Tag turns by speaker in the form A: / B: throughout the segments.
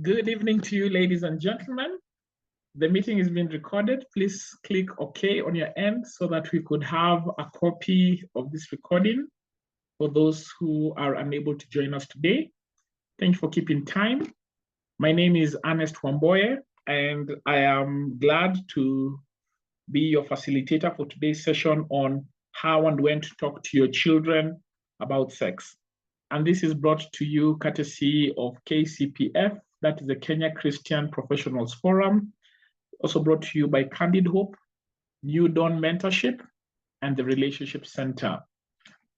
A: Good evening to you, ladies and gentlemen. The meeting is being recorded. Please click OK on your end so that we could have a copy of this recording for those who are unable to join us today. Thank you for keeping time. My name is Ernest Wamboye, and I am glad to be your facilitator for today's session on how and when to talk to your children about sex. And this is brought to you courtesy of KCPF, that is the Kenya Christian Professionals Forum, also brought to you by Candid Hope, New Dawn Mentorship, and the Relationship Center.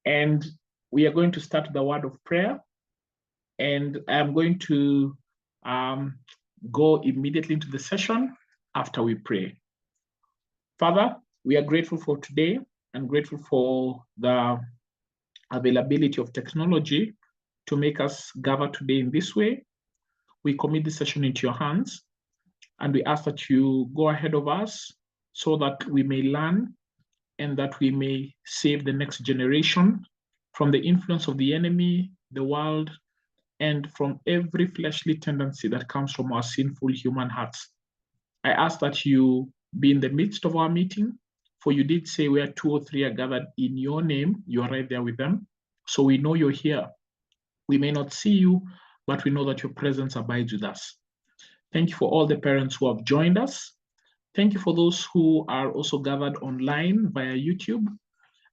A: And we are going to start the word of prayer, and I'm going to go immediately into the session after we pray. Father, we are grateful for today and grateful for the availability of technology to make us gather today in this way. We commit this session into your hands, and we ask that you go ahead of us so that we may learn and that we may save the next generation from the influence of the enemy, the world, and from every fleshly tendency that comes from our sinful human hearts. I ask that you be in the midst of our meeting, for you did say where 2 or 3 are gathered in your name, you are right there with them. So we know you're here. We may not see you, but we know that your presence abides with us. Thank you for all the parents who have joined us. Thank you for those who are also gathered online via YouTube.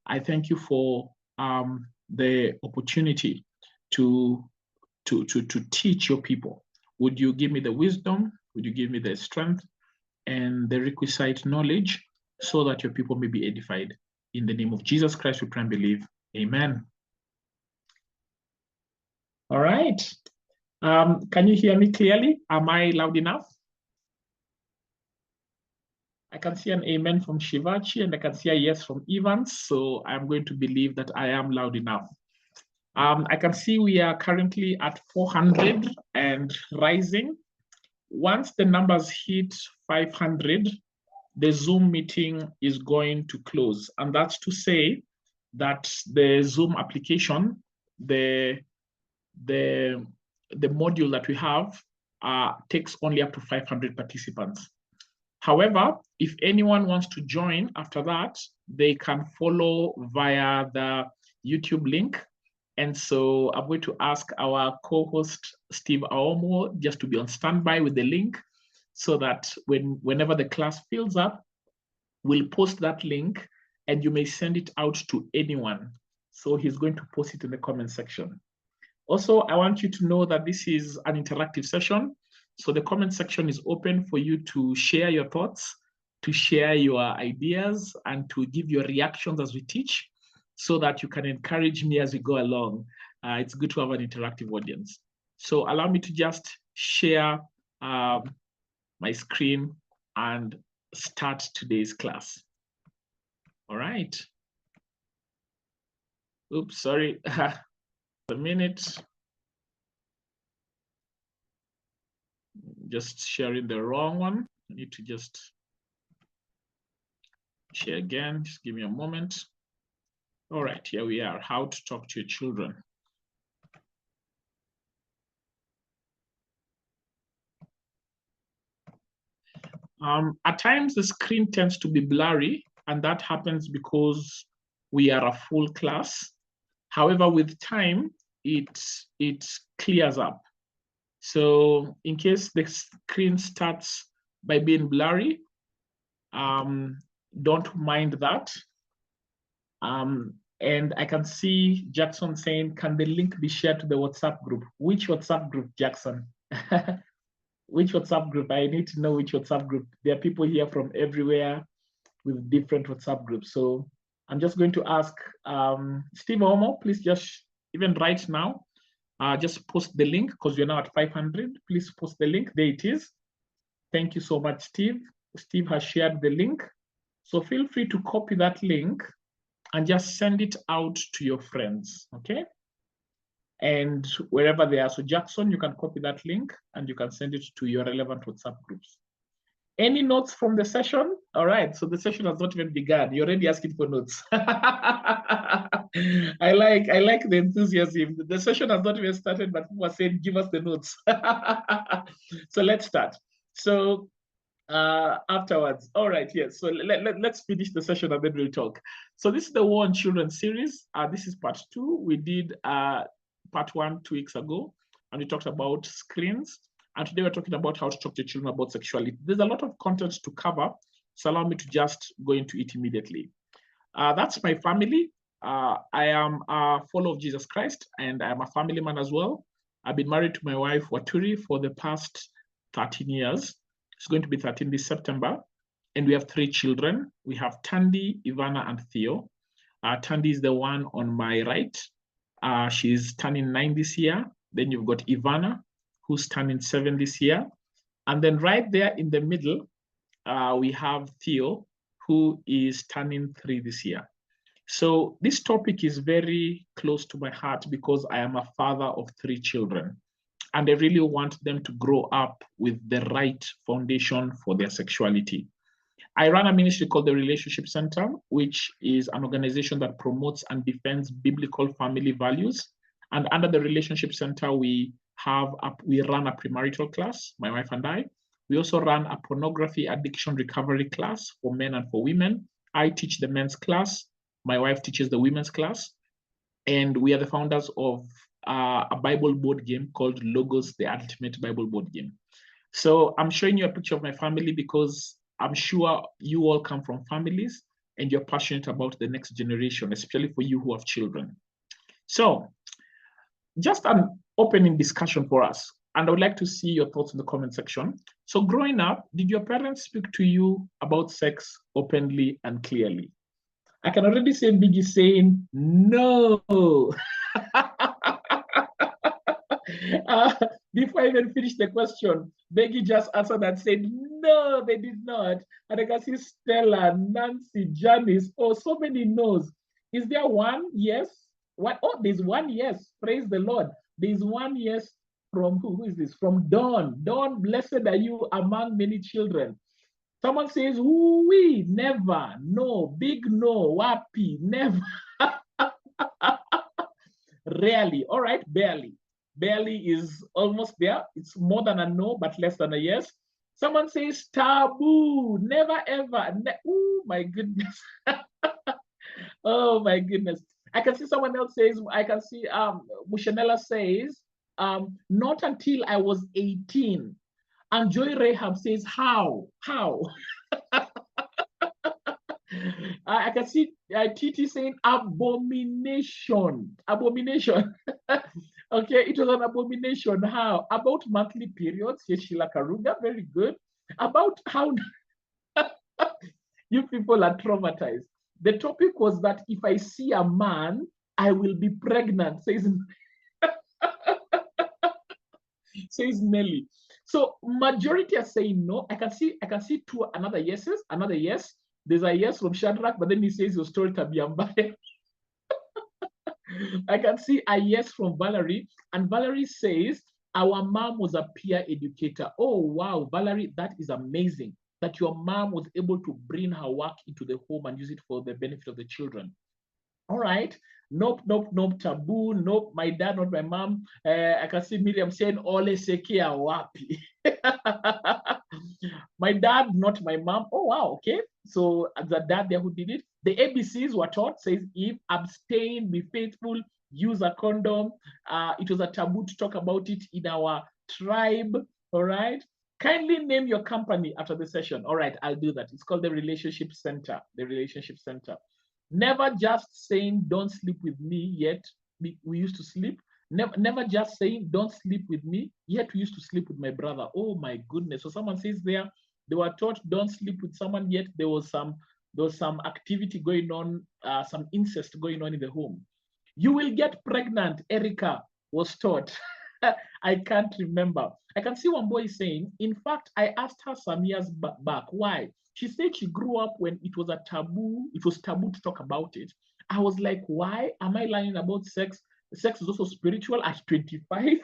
A: I thank you for the opportunity to teach your people. Would you give me the wisdom? Would you give me the strength and the requisite knowledge so that your people may be edified? In the name of Jesus Christ, we pray and believe. Amen. All right. Can you hear me clearly? Am I loud enough? I can see an amen from Shivachi, and I can see a yes from Evans. So I'm going to believe that I am loud enough. I can see we are currently at 400 and rising. Once the numbers hit 500, the Zoom meeting is going to close. And that's to say that the Zoom application, the module that we have takes only up to 500 participants. However, if anyone wants to join after that, they can follow via the YouTube link. And so I'm going to ask our co-host, Steve Aomo, just to be on standby with the link so that whenever the class fills up, we'll post that link and you may send it out to anyone. So he's going to post it in the comment section. Also, I want you to know that this is an interactive session. So the comment section is open for you to share your thoughts, to share your ideas, and to give your reactions as we teach, so that you can encourage me as we go along. It's good to have an interactive audience. So allow me to just share my screen and start today's class. All right. Oops, sorry. A minute. Just sharing the wrong one. I need to just share again. Just give me a moment. All right, here we are. How to talk to your children. At times, the screen tends to be blurry, and that happens because we are a full class. However, with time, it clears up. So in case the screen starts by being blurry, don't mind that. And I can see Jackson saying, can the link be shared to the WhatsApp group? Which WhatsApp group, Jackson? Which WhatsApp group? I need to know which WhatsApp group. There are people here from everywhere with different WhatsApp groups. So I'm just going to ask Steve Omo, please just, even right now, just post the link because we're now at 500. Please post the link. There it is. Thank you so much, Steve. Steve has shared the link. So feel free to copy that link and just send it out to your friends, okay? And wherever they are. So Jackson, you can copy that link and you can send it to your relevant WhatsApp groups. Any notes from the session? All right, so the session has not even begun. You're already asking for notes. I like the enthusiasm. The session has not even started, but people are saying, give us the notes. So let's start. So afterwards. All right, yes. So let's finish the session and then we'll talk. So this is the War on Children series. This is part 2. We did part 1 2 weeks ago, and we talked about screens. And today we're talking about how to talk to children about sexuality. There's a lot of content to cover, so allow me to just go into it immediately. That's my family. I am a follower of Jesus Christ, and I'm a family man as well. I've been married to my wife, Waturi, for the past 13 years. It's going to be 13 this September. And we have 3 children. We have Tandy, Ivana, and Theo. Tandy is the one on my right. She's turning 9 this year. Then you've got Ivana, who's turning 7 this year. And then right there in the middle, we have Theo, who is turning 3 this year. So this topic is very close to my heart because I am a father of 3 children. And I really want them to grow up with the right foundation for their sexuality. I run a ministry called the Relationship Center, which is an organization that promotes and defends biblical family values. And under the Relationship Center, we run a premarital class, my wife and I. We also run a pornography addiction recovery class for men and for women. I teach the men's class. My wife teaches the women's class. And we are the founders of a Bible board game called Logos, the Ultimate Bible Board Game. So I'm showing you a picture of my family because I'm sure you all come from families and you're passionate about the next generation, especially for you who have children. So just an opening discussion for us. And I would like to see your thoughts in the comment section. So growing up, did your parents speak to you about sex openly and clearly? I can already see Biggie saying, no. Before I even finish the question, Becky just answered and said, no, they did not. And I can see Stella, Nancy, Janice, oh, so many no's. Is there one yes? What? Oh, there's one yes. Praise the Lord. There's one yes from who? Who is this? From Dawn. Dawn, blessed are you among many children. Someone says, we never, no, big no, wapi, never. Rarely, all right, barely. Barely is almost there. It's more than a no, but less than a yes. Someone says taboo, never ever. Oh my goodness. Oh my goodness. I can see someone else says, I can see Mushanella says, not until I was 18. And Joy Rahab says, how? I can see Titi saying abomination. Okay, it was an abomination. How? About monthly periods. Yes, Sheila Karuga, very good. About how you people are traumatized. The topic was that if I see a man, I will be pregnant, says Nelly. So majority are saying no. I can see another yes. There's a yes from Shadrach, but then he says your story tabiambaya. I can see a yes from Valerie, and Valerie says our mom was a peer educator. Oh wow, Valerie, that is amazing that your mom was able to bring her work into the home and use it for the benefit of the children. All right. Nope, taboo. Nope, my dad, not my mom. I can see Miriam saying, Ole sekia wapi. My dad, not my mom. Oh, wow, okay. So the dad there who did it. The ABCs were taught, says Eve, abstain, be faithful, use a condom. It was a taboo to talk about it in our tribe, all right? Kindly name your company after the session. All right, I'll do that. It's called the Relationship Center, Never just saying, don't sleep with me, yet we used to sleep. Never just saying, don't sleep with me, yet we used to sleep with my brother. Oh my goodness. So someone says there, they were taught, don't sleep with someone, yet there was some activity going on, some incest going on in the home. You will get pregnant, Erica was taught. I can't remember. I can see Wamboye saying, in fact, I asked her some years back, why? She said she grew up when it was taboo to talk about it. I was like, why am I learning about sex? Sex is also spiritual at 25.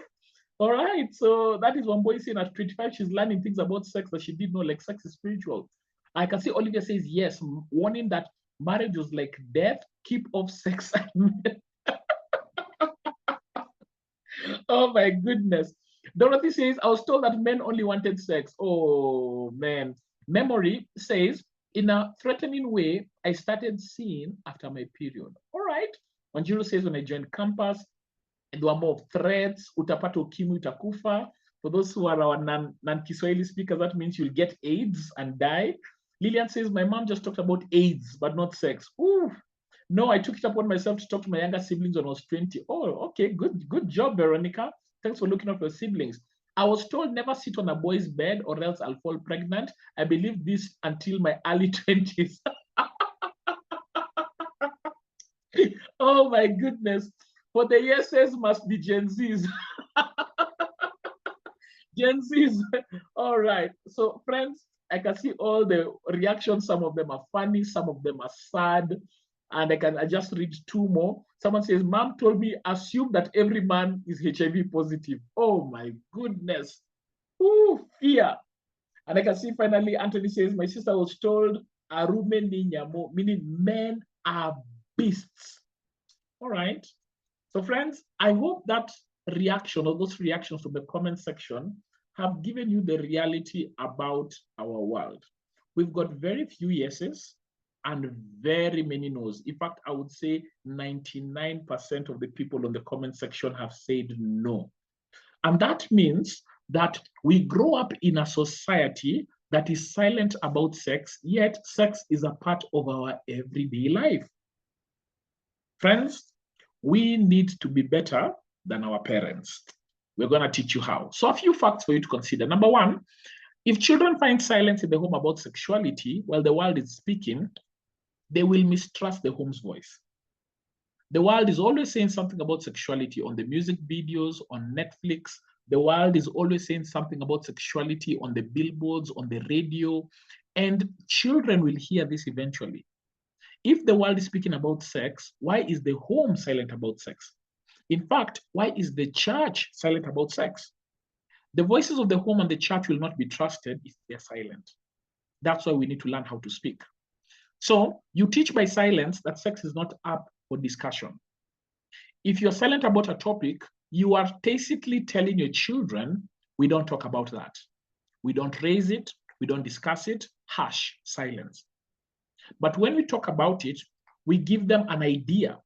A: All right, so that is Wamboye saying at 25, she's learning things about sex that she didn't know, like sex is spiritual. I can see Olivia says yes, warning that marriage was like death, keep off sex. Oh my goodness. Dorothy says, I was told that men only wanted sex. Oh man. Memory says, in a threatening way, I started seeing after my period. All right. Wanjiru says, when I joined campus, there were more threats. Utapata ukimwi utakufa. For those who are our non-Kiswahili speakers, that means you'll get AIDS and die. Lillian says, my mom just talked about AIDS, but not sex. Ooh. No, I took it upon myself to talk to my younger siblings when I was 20. Oh, okay, good job, Veronica. Thanks for looking after your siblings. I was told never sit on a boy's bed or else I'll fall pregnant. I believed this until my early 20s. Oh my goodness. For the yeses must be Gen Zs. Gen Zs. All right. So, friends, I can see all the reactions. Some of them are funny, some of them are sad. And I just read two more. Someone says, Mom told me, assume that every man is HIV positive. Oh my goodness. Ooh, fear. And I can see finally, Anthony says, my sister was told, Arume ni nyamo, meaning men are beasts. All right. So friends, I hope that reaction or those reactions from the comment section have given you the reality about our world. We've got very few yeses and very many no's. In fact, I would say 99% of the people on the comment section have said no. And that means that we grow up in a society that is silent about sex, yet sex is a part of our everyday life. Friends, we need to be better than our parents. We're going to teach you how. So, a few facts for you to consider. Number one, if children find silence in the home about sexuality while the world is speaking, they will mistrust the home's voice. The world is always saying something about sexuality on the music videos, on Netflix. The world is always saying something about sexuality on the billboards, on the radio, and children will hear this eventually. If the world is speaking about sex, why is the home silent about sex? In fact, why is the church silent about sex? The voices of the home and the church will not be trusted if they're silent. That's why we need to learn how to speak. So you teach by silence that sex is not up for discussion. If you're silent about a topic, you are tacitly telling your children, we don't talk about that. We don't raise it. We don't discuss it. Hush, silence. But when we talk about it, we give them an idea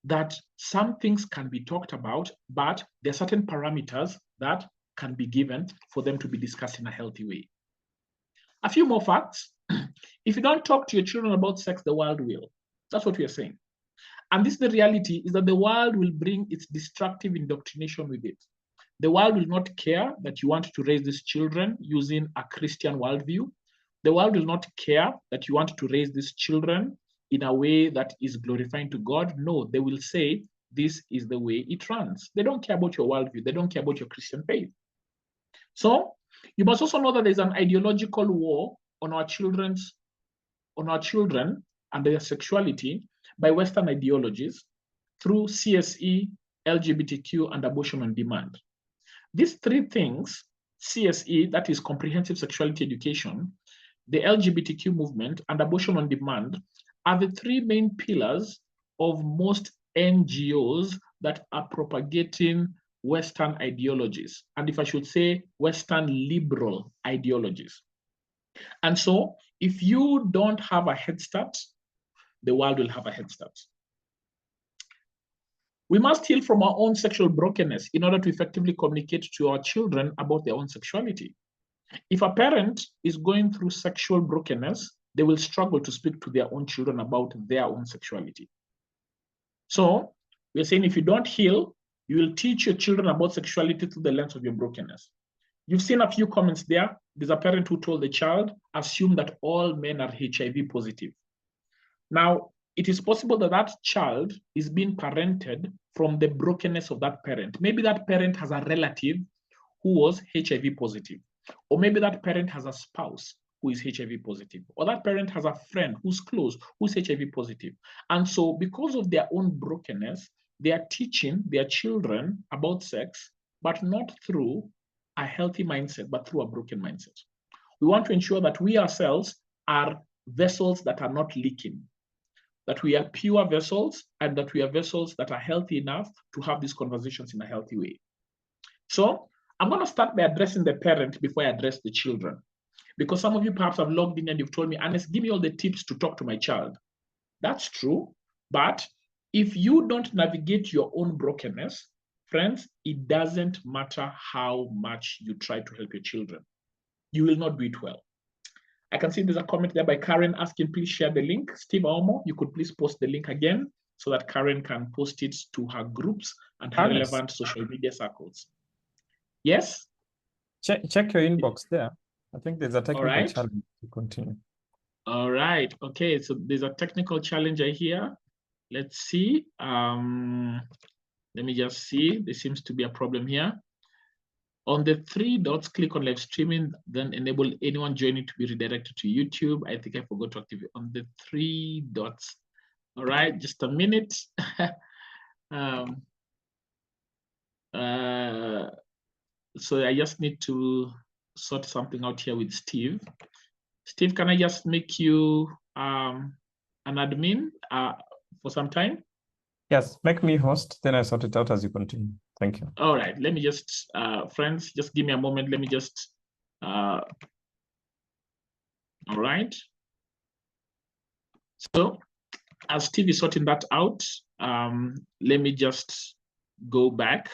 A: that some things can be talked about, but there are certain parameters that can be given for them to be discussed in a healthy way. A few more facts. If you don't talk to your children about sex, the world will. That's what we are saying. And this, the reality is that the world will bring its destructive indoctrination with it. The world will not care that you want to raise these children using a Christian worldview. The world will not care that you want to raise these children in a way that is glorifying to God. No, they will say, this is the way it runs. They don't care about your worldview. They don't care about your Christian faith. So you must also know that there's an ideological war on our children and their sexuality by Western ideologies through CSE, LGBTQ, and abortion on demand. These three things, CSE, that is comprehensive sexuality education, the LGBTQ movement, and abortion on demand, are the three main pillars of most NGOs that are propagating Western ideologies. And if I should say, Western liberal ideologies. And so, if you don't have a head start, the world will have a head start. We must heal from our own sexual brokenness in order to effectively communicate to our children about their own sexuality. If a parent is going through sexual brokenness, they will struggle to speak to their own children about their own sexuality. So we're saying if you don't heal, you will teach your children about sexuality through the lens of your brokenness. You've seen a few comments there. There's a parent who told the child, assume that all men are HIV positive. Now, it is possible that that child is being parented from the brokenness of that parent. Maybe that parent has a relative who was HIV positive. Or maybe that parent has a spouse who is HIV positive. Or that parent has a friend who's close, who's HIV positive. And so because of their own brokenness, they are teaching their children about sex but not through a healthy mindset, but through a broken mindset. We want to ensure that we ourselves are vessels that are not leaking, that we are pure vessels, and that we are vessels that are healthy enough to have these conversations in a healthy way. So I'm going to start by addressing the parent before I address the children. Because some of you perhaps have logged in and you've told me, Ernest, give me all the tips to talk to my child. That's true. But if you don't navigate your own brokenness, friends, it doesn't matter how much you try to help your children. You will not do it well. I can see there's a comment there by Karen asking, please share the link. Steve Omo, you could please post the link again so that Karen can post it to her groups and her relevant social media circles. Yes?
B: Check your inbox there. I think there's a technical challenge to continue.
A: All right. Okay, so there's a technical challenge here. Let's see. Let me just see. There seems to be a problem here. On the three dots, click on live streaming, then enable anyone joining to be redirected to YouTube. I think I forgot to activate on the three dots. All right, just a minute. So I just need to sort something out here with Steve. Steve, can I just make you an admin for some time?
B: Yes, make me host, then I sort it out as you continue. Thank you.
A: All right, let me just, friends, just give me a moment. Let me just, all right. So as Steve is sorting that out, let me just go back.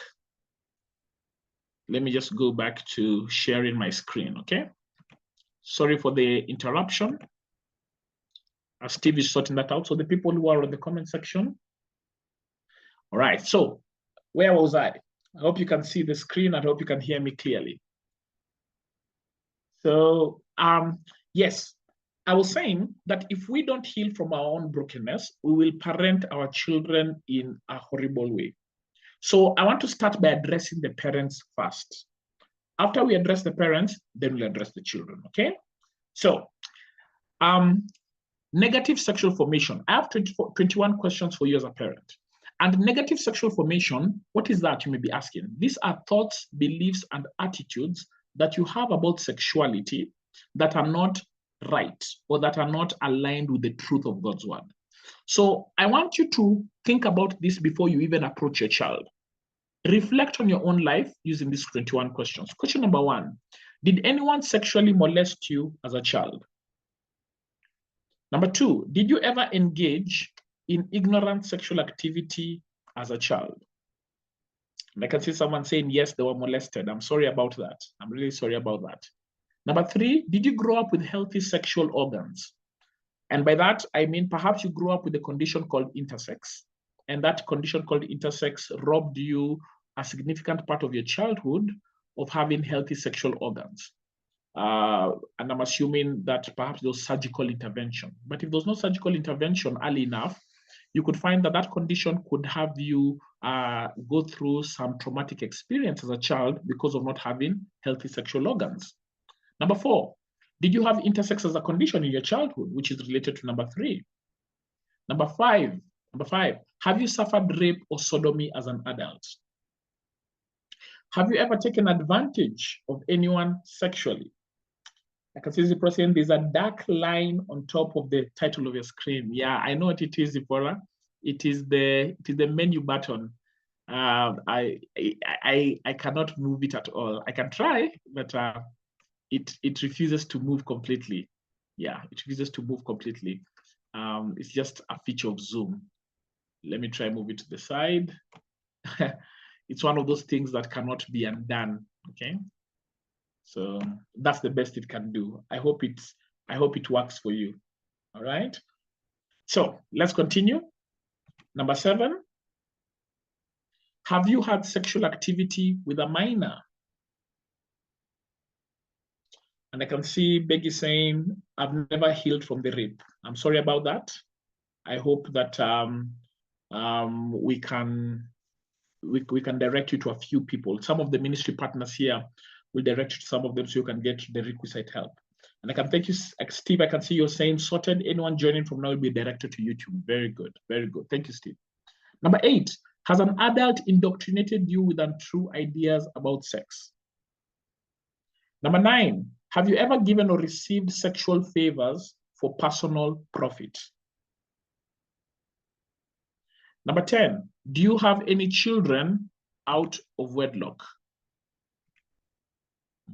A: Let me just go back to sharing my screen, okay? Sorry for the interruption. As Steve is sorting that out. So the people who are on the comment section. All right, so where was I? I hope you can see the screen. I hope you can hear me clearly. So yes, I was saying that if we don't heal from our own brokenness, we will parent our children in a horrible way. So I want to start by addressing the parents first. After we address the parents, then we'll address the children, okay? So negative sexual formation. I have 21 questions for you as a parent. And negative sexual formation, what is that, you may be asking? These are thoughts, beliefs, and attitudes that you have about sexuality that are not right or that are not aligned with the truth of God's word. So I want you to think about this before you even approach your child. Reflect on your own life using these 21 questions. Question number 1, did anyone sexually molest you as a child? Number 2, did you ever engage in ignorant sexual activity as a child? And I can see someone saying, yes, they were molested. I'm sorry about that. I'm really sorry about that. Number 3, did you grow up with healthy sexual organs? And by that, I mean, perhaps you grew up with a condition called intersex, and that condition called intersex robbed you a significant part of your childhood of having healthy sexual organs. And I'm assuming that perhaps there was surgical intervention. But if there was no surgical intervention early enough, you could find that that condition could have you go through some traumatic experience as a child because of not having healthy sexual organs. Number 4, did you have intersex as a condition in your childhood, which is related to number 3? Number 5, have you suffered rape or sodomy as an adult? Have you ever taken advantage of anyone sexually? I can see Zipporah saying there's a dark line on top of the title of your screen. Yeah, I know what it is, Zipporah. It is the menu button. I cannot move it at all. I can try, but it refuses to move completely. Yeah, it refuses to move completely. It's just a feature of Zoom. Let me try move it to the side. It's one of those things that cannot be undone. Okay. So that's the best it can do. I hope it works for you. All right. So let's continue. Number 7. Have you had sexual activity with a minor? And I can see Becky saying, I've never healed from the rape. I'm sorry about that. I hope that we can direct you to a few people. Some of the ministry partners here will direct you to some of them so you can get the requisite help. And I can thank you, Steve. I can see you're saying sorted. Anyone joining from now will be directed to YouTube. Very good. Very good. Thank you, Steve. Number 8, Has an adult indoctrinated you with untrue ideas about sex? Number 9, have you ever given or received sexual favors for personal profit? Number 10, do you have any children out of wedlock?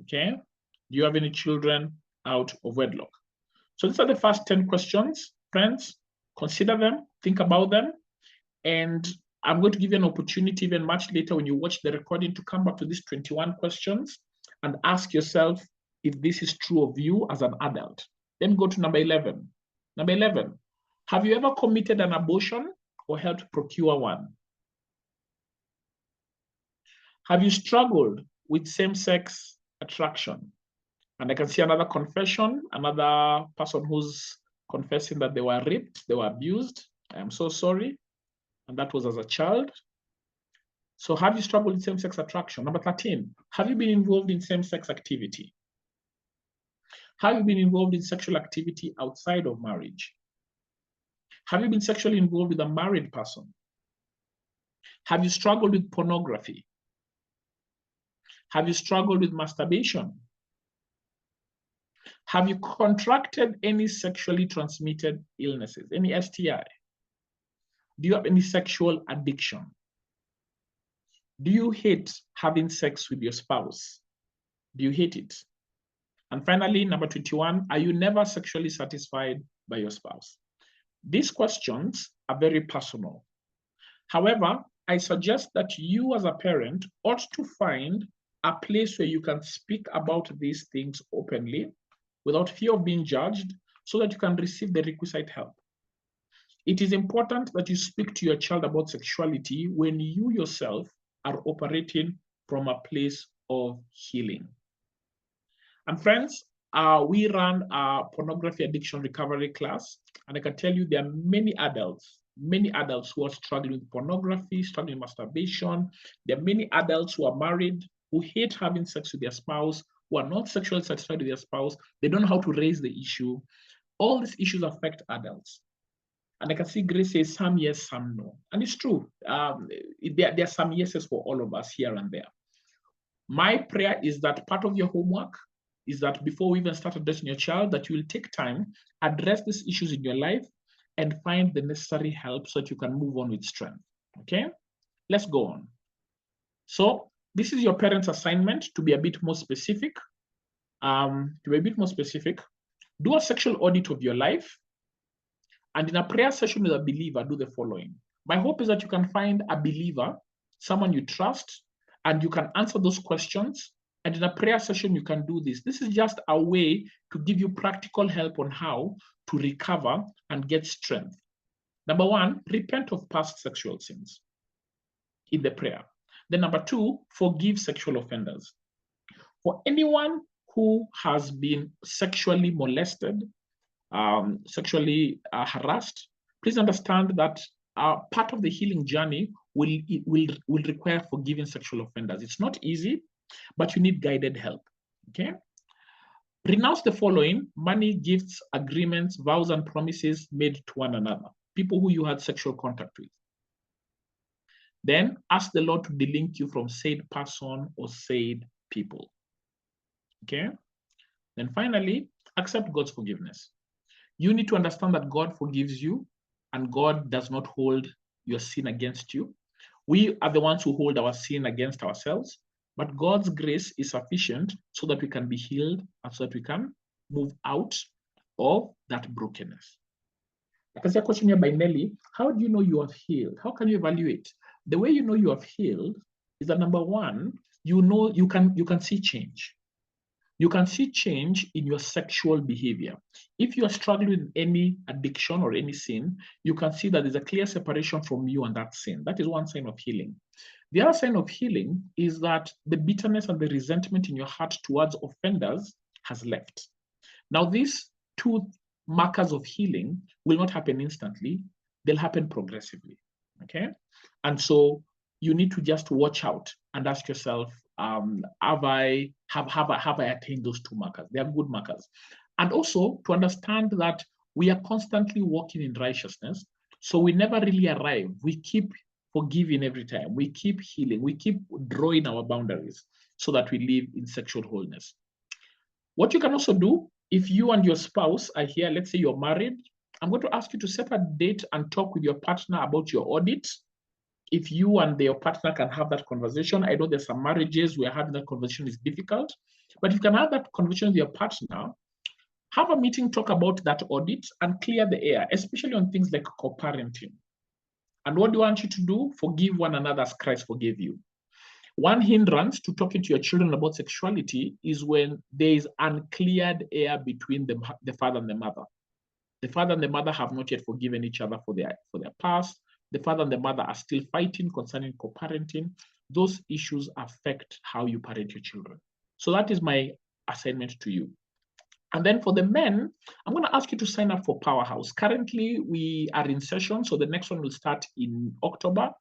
A: Okay, do you have any children out of wedlock? So these are the first 10 questions, friends. Consider them, think about them, and I'm going to give you an opportunity even much later when you watch the recording to come back to these 21 questions and ask yourself if this is true of you as an adult. Then go to number 11. Number 11, have you ever committed an abortion or helped procure one? Have you struggled with same-sex attraction? And I can see another confession, another person who's confessing that they were raped, they were abused. I am so sorry. And that was as a child. So have you struggled with same-sex attraction? Number 13, have you been involved in same-sex activity? Have you been involved in sexual activity outside of marriage? Have you been sexually involved with a married person? Have you struggled with pornography? Have you struggled with masturbation? Have you contracted any sexually transmitted illnesses, any STI? Do you have any sexual addiction? Do you hate having sex with your spouse? Do you hate it? And finally, number 21, are you never sexually satisfied by your spouse? These questions are very personal. However, I suggest that you as a parent ought to find a place where you can speak about these things openly without fear of being judged so that you can receive the requisite help. It is important that you speak to your child about sexuality when you yourself are operating from a place of healing. And friends, we run a pornography addiction recovery class, and I can tell you there are many adults who are struggling with pornography, struggling with masturbation. There are many adults who are married, who hate having sex with their spouse, who are not sexually satisfied with their spouse. They don't know how to raise the issue. All these issues affect adults. And I can see Grace says some yes, some no. And it's true. There are some yeses for all of us here and there. My prayer is that part of your homework is that before we even start addressing your child, that you will take time, address these issues in your life, and find the necessary help so that you can move on with strength. Okay? Let's go on. So this is your parents' assignment to be a bit more specific. Do a sexual audit of your life. And in a prayer session with a believer, do the following. My hope is that you can find a believer, someone you trust, and you can answer those questions. And in a prayer session, you can do this. This is just a way to give you practical help on how to recover and get strength. Number 1, repent of past sexual sins in the prayer. Then number 2, forgive sexual offenders. For anyone who has been sexually molested, sexually harassed, please understand that part of the healing journey will require forgiving sexual offenders. It's not easy, but you need guided help. Okay? Renounce the following: money, gifts, agreements, vows, and promises made to one another, people who you had sexual contact with. Then ask the Lord to delink you from said person or said people. Okay? Then finally, accept God's forgiveness. You need to understand that God forgives you and God does not hold your sin against you. We are the ones who hold our sin against ourselves, but God's grace is sufficient so that we can be healed and so that we can move out of that brokenness. I can see a question here by Nelly. How do you know you have healed? How can you evaluate? The way you know you have healed is that number 1, you know you can see change. You can see change in your sexual behavior. If you are struggling with any addiction or any sin, you can see that there's a clear separation from you and that sin. That is one sign of healing. The other sign of healing is that the bitterness and the resentment in your heart towards offenders has left. Now, these 2 markers of healing will not happen instantly. They'll happen progressively, okay? And so you need to just watch out and ask yourself, have I attained those 2 markers? They are good markers. And also to understand that we are constantly walking in righteousness, so we never really arrive. We keep forgiving every time. We keep healing. We keep drawing our boundaries so that we live in sexual wholeness. What you can also do, if you and your spouse are here, let's say you're married, I'm going to ask you to set a date and talk with your partner about your audit. If you and your partner can have that conversation, I know there's some marriages where having that conversation is difficult, but if you can have that conversation with your partner, have a meeting, talk about that audit and clear the air, especially on things like co-parenting. And what do I want you to do? Forgive one another as Christ forgave you. One hindrance to talking to your children about sexuality is when there is uncleared air between the father and the mother. The father and the mother have not yet forgiven each other for their past. The father and the mother are still fighting concerning co-parenting. Those issues affect how you parent your children. So that is my assignment to you. And then for the men, I'm going to ask you to sign up for Powerhouse. Currently, we are in session, so the next one will start in October.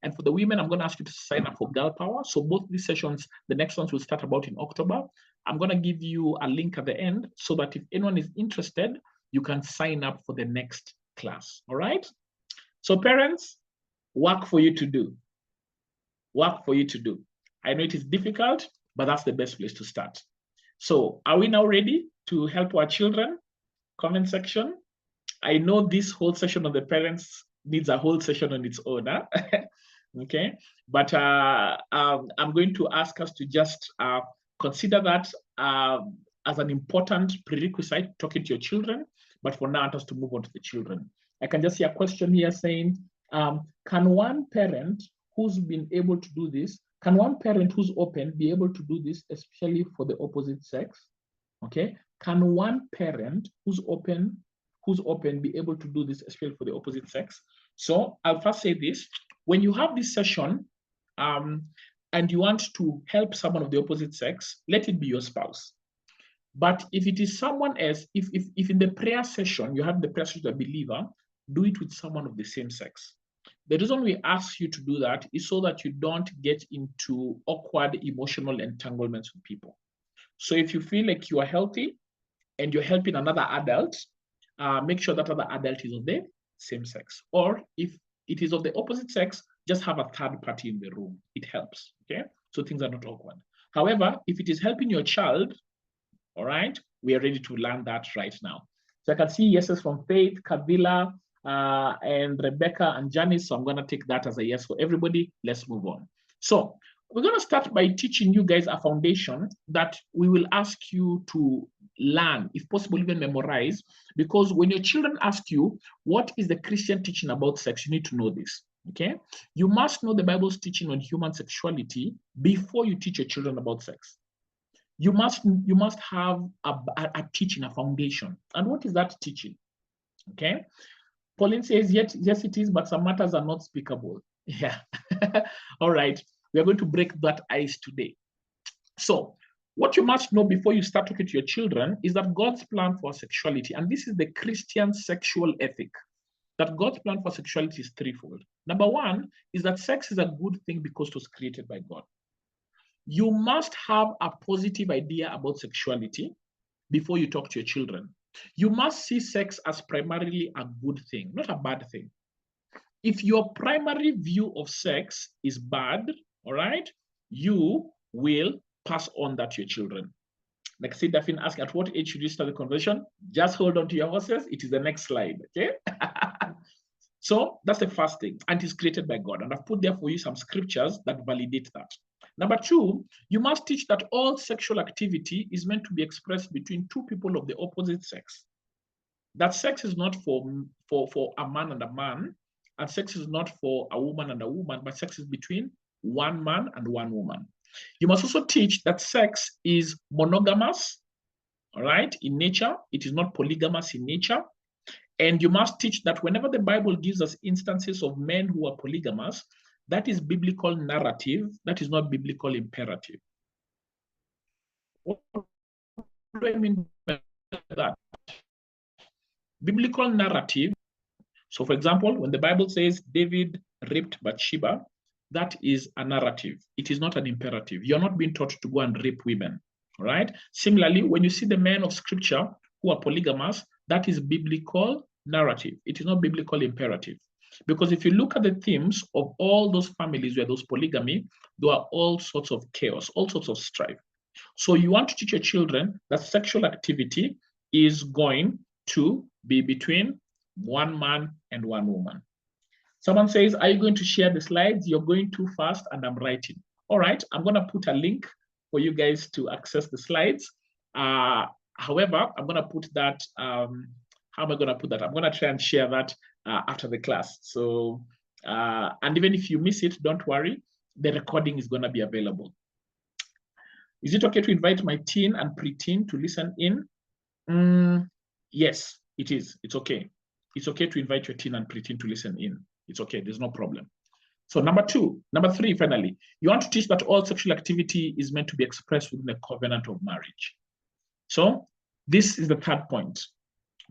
A: And for the women, I'm going to ask you to sign up for Girl Power. So both these sessions, the next ones will start about in October. I'm going to give you a link at the end so that if anyone is interested, you can sign up for the next class. All right? So parents, work for you to do. Work for you to do. I know it is difficult, but that's the best place to start. So are we now ready to help our children? Comment section. I know this whole session on the parents needs a whole session on its own. Huh? Okay, but I'm going to ask us to just consider that as an important prerequisite, talking to your children. But for now, I want us to move on to the children. I can just see a question here saying, can one parent who's been able to do this, can one parent who's open be able to do this, especially for the opposite sex? Okay, can one parent who's open be able to do this, especially for the opposite sex? So I'll first say this: when you have this session and you want to help someone of the opposite sex, let it be your spouse. But if it is someone else, if in the prayer session you have the prayer session with a believer, do it with someone of the same sex. The reason we ask you to do that is so that you don't get into awkward emotional entanglements with people. So if you feel like you are healthy and you're helping another adult, make sure that other adult is of the same sex. Or if it is of the opposite sex, just have a third party in the room. It helps, okay? So things are not awkward. However, if it is helping your child, all right, we are ready to learn that right now. So I can see yeses from Faith, Kavila, and Rebecca and Janice. So I'm going to take that as a yes for everybody. Let's move on. So we're going to start by teaching you guys a foundation that we will ask you to learn, if possible, even memorize, because when your children ask you, what is the Christian teaching about sex, you need to know this, okay? You must know the Bible's teaching on human sexuality before you teach your children about sex. You must have a teaching, a foundation. And what is that teaching? Okay. Pauline says, yes, it is, but some matters are not speakable. Yeah. All right. We are going to break that ice today. So what you must know before you start talking to your children is that God's plan for sexuality, and this is the Christian sexual ethic, that God's plan for sexuality is threefold. Number one is that sex is a good thing because it was created by God. You must have a positive idea about sexuality before you talk to your children. You must see sex as primarily a good thing, not a bad thing. If your primary view of sex is bad, all right, you will pass on that to your children. Like see Daphne ask, at what age should you start the conversion? Just hold on to your horses. It is the next slide, okay? So that's the first thing, and it's created by God. And I've put there for you some scriptures that validate that. Number two, you must teach that all sexual activity is meant to be expressed between two people of the opposite sex. That sex is not for a man and a man, and sex is not for a woman and a woman, but sex is between one man and one woman. You must also teach that sex is monogamous, all right, in nature. It is not polygamous in nature. And you must teach that whenever the Bible gives us instances of men who are polygamous, that is biblical narrative, that is not biblical imperative. What do I mean by that? Biblical narrative. So for example, when the Bible says David raped Bathsheba, that is a narrative. It is not an imperative. You're not being taught to go and rape women, all right? Similarly, when you see the men of scripture who are polygamous, that is biblical narrative. It is not biblical imperative. Because if you look at the themes of all those families where those polygamy, there are all sorts of chaos, all sorts of strife. So you want to teach your children that sexual activity is going to be between one man and one woman. Someone says, are you going to share the slides? You're going too fast and I'm writing. All right, I'm going to put a link for you guys to access the slides. However, I'm going to put that, how am I going to put that? I'm going to try and share that after the class. So, and even if you miss it, don't worry, the recording is going to be available. Is it okay to invite my teen and preteen to listen in? Yes, it is. It's okay. It's okay to invite your teen and preteen to listen in. It's okay. There's no problem. So number three, finally, you want to teach that all sexual activity is meant to be expressed within the covenant of marriage. So this is the third point,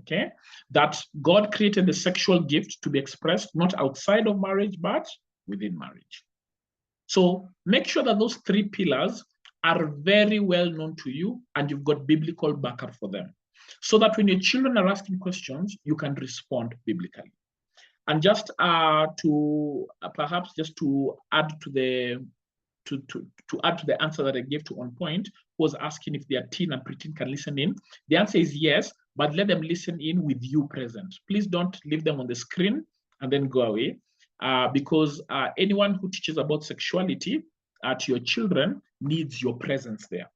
A: okay? That God created the sexual gift to be expressed not outside of marriage, but within marriage. So make sure that those three pillars are very well known to you and you've got biblical backup for them, so that when your children are asking questions, you can respond biblically. And just perhaps just to add to the answer that I gave to On Point, was asking if their teen and preteen can listen in. The answer is yes, but let them listen in with you present. Please don't leave them on the screen and then go away, because anyone who teaches about sexuality to your children needs your presence there.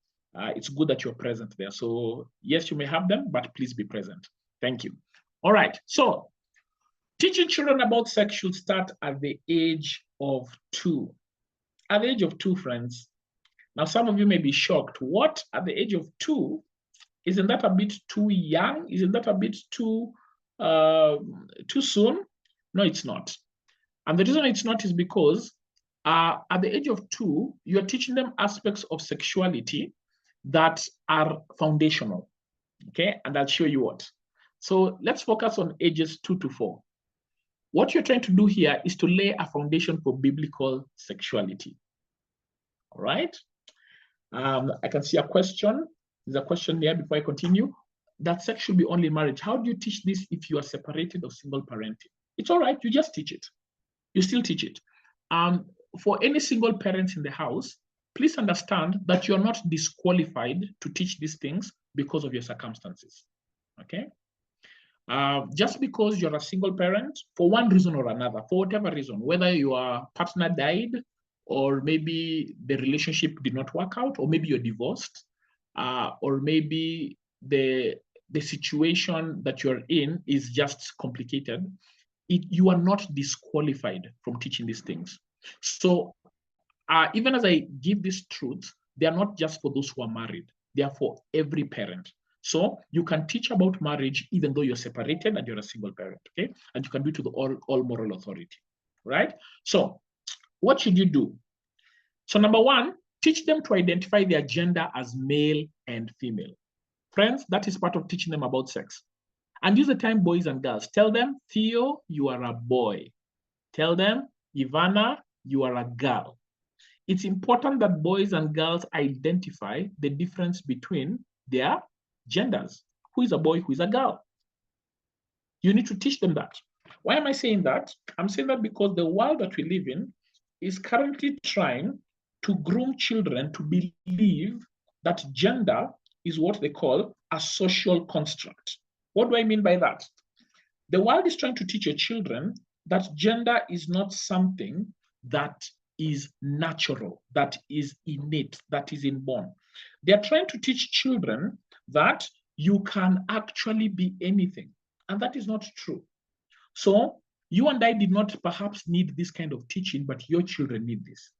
A: It's good that you're present there. So yes, you may have them, but please be present. Thank you. All right, so teaching children about sex should start at the age of 2. At the age of 2, friends. Now, some of you may be shocked. What? At the age of 2? Isn't that a bit too young? Isn't that a bit too soon? No, it's not. And the reason it's not is because at the age of 2, you're teaching them aspects of sexuality that are foundational. Okay, and I'll show you what. So let's focus on ages 2 to 4. What you're trying to do here is to lay a foundation for biblical sexuality. All right. I can see a question. There's a question there before I continue. That sex should be only in marriage. How do you teach this if you are separated or single parenting? It's all right. You just teach it. You still teach it. For any single parents in the house, please understand that you're not disqualified to teach these things because of your circumstances. Okay. Just because you're a single parent, for one reason or another, for whatever reason, whether your partner died, or maybe the relationship did not work out, or maybe you're divorced, or maybe the situation that you're in is just complicated, you are not disqualified from teaching these things. So even as I give these truths, they are not just for those who are married. They are for every parent. So you can teach about marriage even though you're separated and you're a single parent, okay? And you can do it to the all moral authority, right? So what should you do? So number 1, teach them to identify their gender as male and female. Friends, that is part of teaching them about sex. And use the time boys and girls. Tell them, Theo, you are a boy. Tell them, Ivana, you are a girl. It's important that boys and girls identify the difference between their genders. Who is a boy, who is a girl? You need to teach them that. Why am I saying that? I'm saying that because the world that we live in is currently trying to groom children to believe that gender is what they call a social construct. What do I mean by that? The world is trying to teach your children that gender is not something that is natural, that is innate, that is inborn. They're trying to teach children that you can actually be anything, and that is not true. So you and I did not perhaps need this kind of teaching, but your children need this.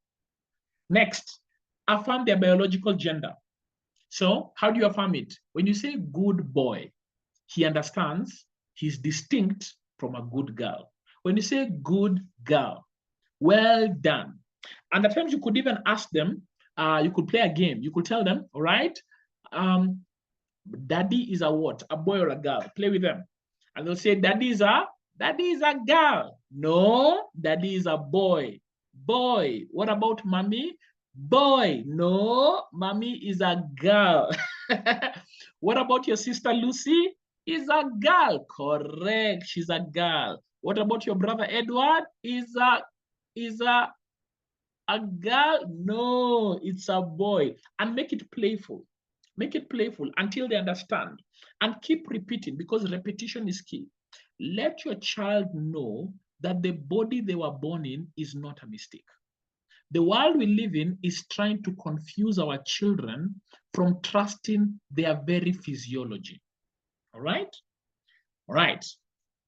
A: Next, affirm their biological gender. So how do you affirm it? When you say good boy, he understands he's distinct from a good girl. When you say good girl, well done. And at times you could even ask them, you could play a game. You could tell them, all right, daddy is a what? A boy or a girl? Play with them. And they'll say, daddy is a girl. No, daddy is a boy. Boy. What about mommy? Boy. No, mommy is a girl. What about your sister Lucy? Is a girl. Correct, she's a girl. What about your brother Edward? Is a girl? No, it's a boy. And make it playful. Make it playful until they understand. And keep repeating, because repetition is key. Let your child know that the body they were born in is not a mistake. The world we live in is trying to confuse our children from trusting their very physiology. All right? All right.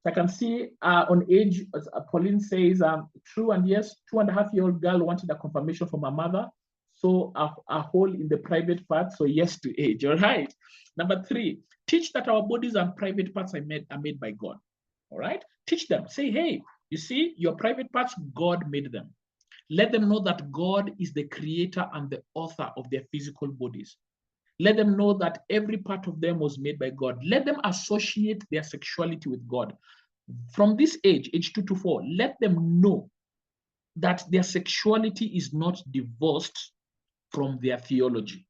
A: I can see on age, Pauline says, true and yes, 2.5-year-old girl wanted a confirmation from her mother. So a hole in the private part, so yes to age, all right? Number 3, teach that our bodies and private parts are made by God, all right? Teach them, say, hey, you see, your private parts, God made them. Let them know that God is the creator and the author of their physical bodies. Let them know that every part of them was made by God. Let them associate their sexuality with God. From this age 2 to 4, let them know that their sexuality is not divorced from their theology.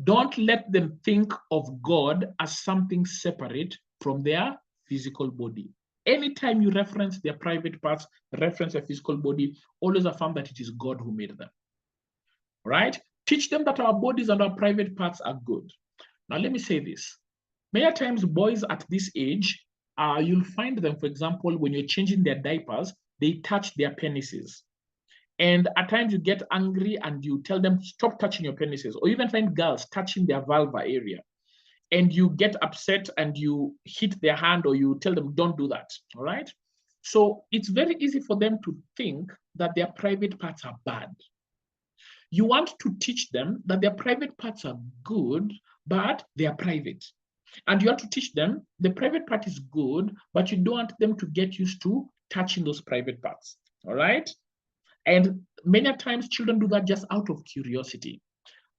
A: Don't let them think of God as something separate from their physical body. Anytime you reference their private parts, reference their physical body, always affirm that it is God who made them. Right? Teach them that our bodies and our private parts are good. Now, let me say this. Many times, boys at this age, you'll find them, for example, when you're changing their diapers, they touch their penises. And at times you get angry and you tell them, stop touching your penises, or even find girls touching their vulva area. And you get upset and you hit their hand or you tell them, don't do that, all right? So it's very easy for them to think that their private parts are bad. You want to teach them that their private parts are good, but they are private. And you want to teach them the private part is good, but you don't want them to get used to touching those private parts, all right? And many times children do that just out of curiosity.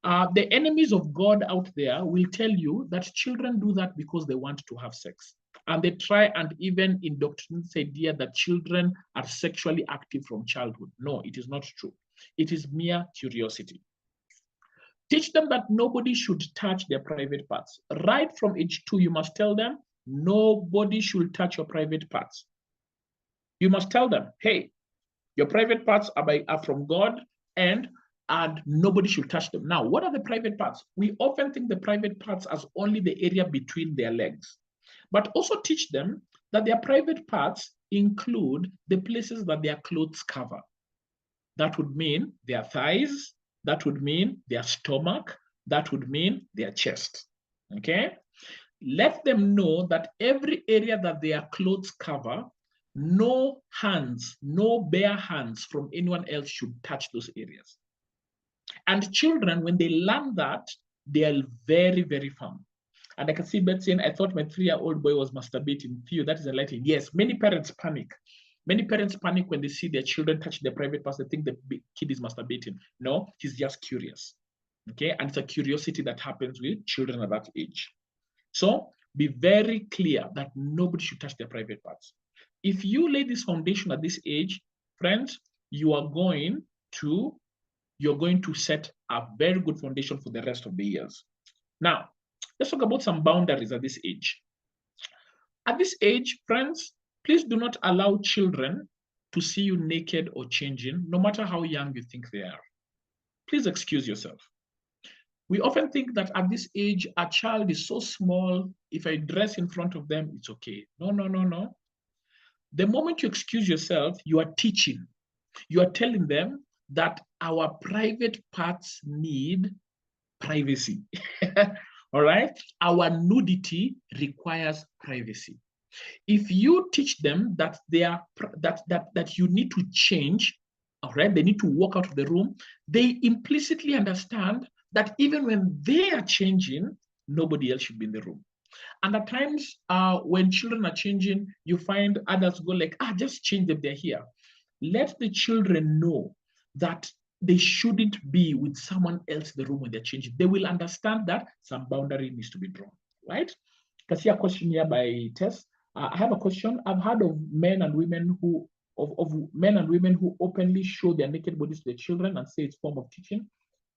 A: The enemies of God out there will tell you that children do that because they want to have sex. And they try and even indoctrinate this idea that children are sexually active from childhood. No, it is not true. It is mere curiosity. Teach them that nobody should touch their private parts. Right from age 2, you must tell them, nobody should touch your private parts. You must tell them, hey, your private parts are from God, and nobody should touch them. Now, what are the private parts? We often think the private parts as only the area between their legs, but also teach them that their private parts include the places that their clothes cover. That would mean their thighs, that would mean their stomach, that would mean their chest, okay? Let them know that every area that their clothes cover, no hands, no bare hands from anyone else should touch those areas. And children, when they learn that, they are very, very firm. And I can see Beth saying, I thought my 3-year-old boy was masturbating. Theo, that is enlightening. Yes, many parents panic. Many parents panic when they see their children touch their private parts. They think the kid is masturbating. No, he's just curious. Okay, and it's a curiosity that happens with children at that age. So be very clear that nobody should touch their private parts. If you lay this foundation at this age, friends, you're going to set a very good foundation for the rest of the years. Now, let's talk about some boundaries at this age. At this age, friends, please do not allow children to see you naked or changing, no matter how young you think they are. Please excuse yourself. We often think that at this age, a child is so small, if I dress in front of them, it's okay. No, no, no, no. The moment you excuse yourself, you are teaching. You are telling them that our private parts need privacy. All right? Our nudity requires privacy. If you teach them that that you need to change, all right, they need to walk out of the room, they implicitly understand that even when they are changing, nobody else should be in the room. And at times, when children are changing, you find adults go like, just change them, they're here. Let the children know that they shouldn't be with someone else in the room when they're changing. They will understand that some boundary needs to be drawn, right? You can see a question here by Tess. I have a question. I've heard of men and women who openly show their naked bodies to their children and say it's form of teaching.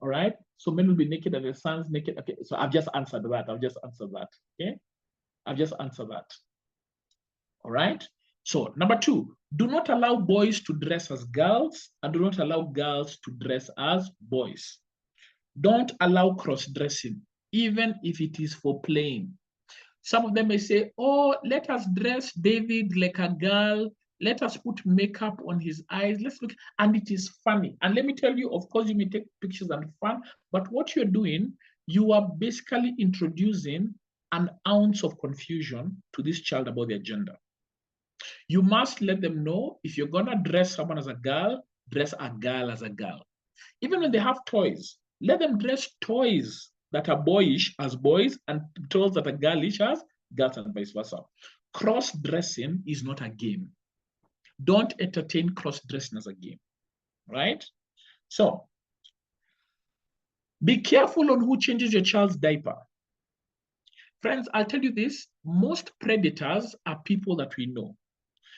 A: All right. So men will be naked and their sons naked. Okay. So I've just answered that. Okay. I've just answered that. All right. So number 2, do not allow boys to dress as girls and do not allow girls to dress as boys. Don't allow cross-dressing, even if it is for playing. Some of them may say, oh, let us dress David like a girl. Let us put makeup on his eyes. Let's look. And it is funny. And let me tell you, of course, you may take pictures and fun, but what you're doing, you are basically introducing an ounce of confusion to this child about their gender. You must let them know if you're going to dress someone as a girl, dress a girl as a girl. Even when they have toys, let them dress toys that are boyish as boys and toys that are girlish as girls and vice versa. Cross-dressing is not a game. Don't entertain cross-dressing as a game, right? So, be careful on who changes your child's diaper. Friends, I'll tell you this, most predators are people that we know.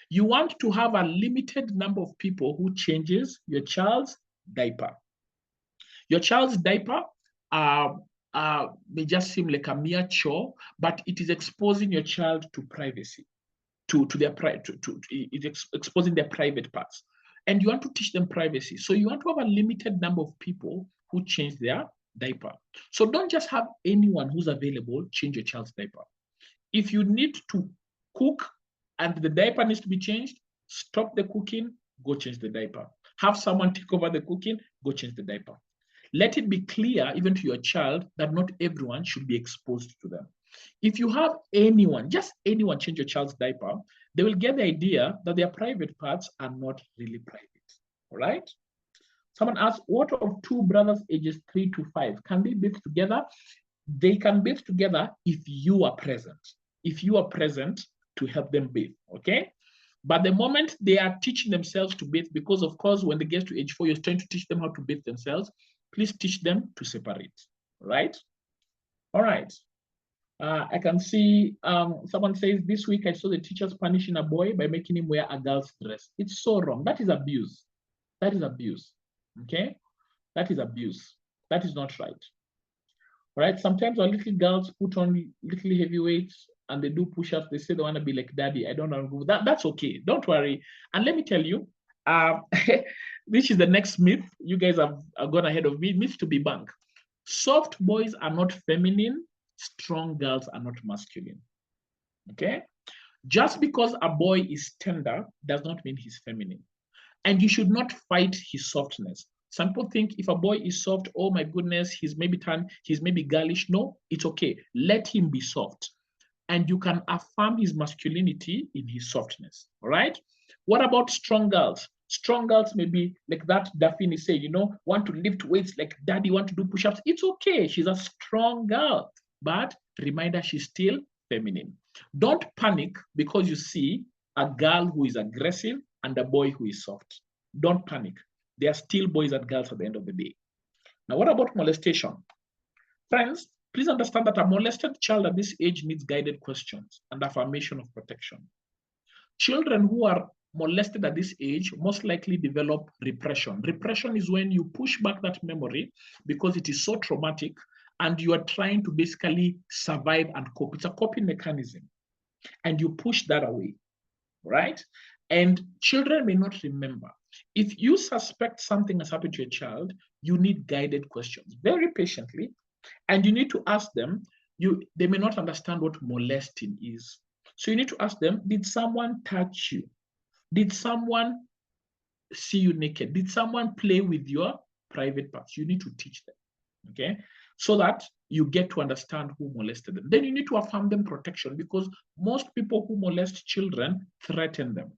A: You want to have a limited number of people who changes your child's diaper. Your child's diaper may just seem like a mere chore, but it is exposing your child to privacy, it's exposing their private parts. And you want to teach them privacy. So you want to have a limited number of people who change their diaper. So don't just have anyone who's available change your child's diaper. If you need to cook and the diaper needs to be changed, stop the cooking, go change the diaper. Have someone take over the cooking, go change the diaper. Let it be clear, even to your child, that not everyone should be exposed to them. If you have anyone, just anyone change your child's diaper, they will get the idea that their private parts are not really private, all right? Someone asked, what of 2 brothers ages 3 to 5? Can they bathe together? They can bathe together if you are present. If you are present to help them bathe, okay? But the moment they are teaching themselves to bathe, because of course, when they get to age 4, you're trying to teach them how to bathe themselves, please teach them to separate, right? All right. I can see someone says, this week I saw the teachers punishing a boy by making him wear a girl's dress. It's so wrong. That is abuse. That is abuse, okay? That is abuse. That is not right. All right, sometimes our little girls put on little heavyweights and they do push-ups. They say they want to be like daddy. I don't know. That's okay. Don't worry. And let me tell you, this is the next myth. You guys have gone ahead of me. Myth to be debunked. Soft boys are not feminine. Strong girls are not masculine. Okay? Just because a boy is tender does not mean he's feminine. And you should not fight his softness. Some people think if a boy is soft, oh my goodness, he's maybe girlish. No, it's okay. Let him be soft. And you can affirm his masculinity in his softness. All right? What about strong girls? Strong girls may be like that Daphne said, you know, want to lift weights like daddy, want to do push-ups. It's okay. She's a strong girl. But reminder, she's still feminine. Don't panic because you see a girl who is aggressive and a boy who is soft. Don't panic. They are still boys and girls at the end of the day. Now, what about molestation? Friends, please understand that a molested child at this age needs guided questions and affirmation of protection. Children who are molested at this age most likely develop repression. Repression is when you push back that memory because it is so traumatic and you are trying to basically survive and cope. It's a coping mechanism. And you push that away, right? And children may not remember. If you suspect something has happened to your child, you need guided questions very patiently. And you need to ask them, they may not understand what molesting is. So you need to ask them, did someone touch you? Did someone see you naked? Did someone play with your private parts? You need to teach them, okay? So that you get to understand who molested them. Then you need to affirm them protection because most people who molest children threaten them.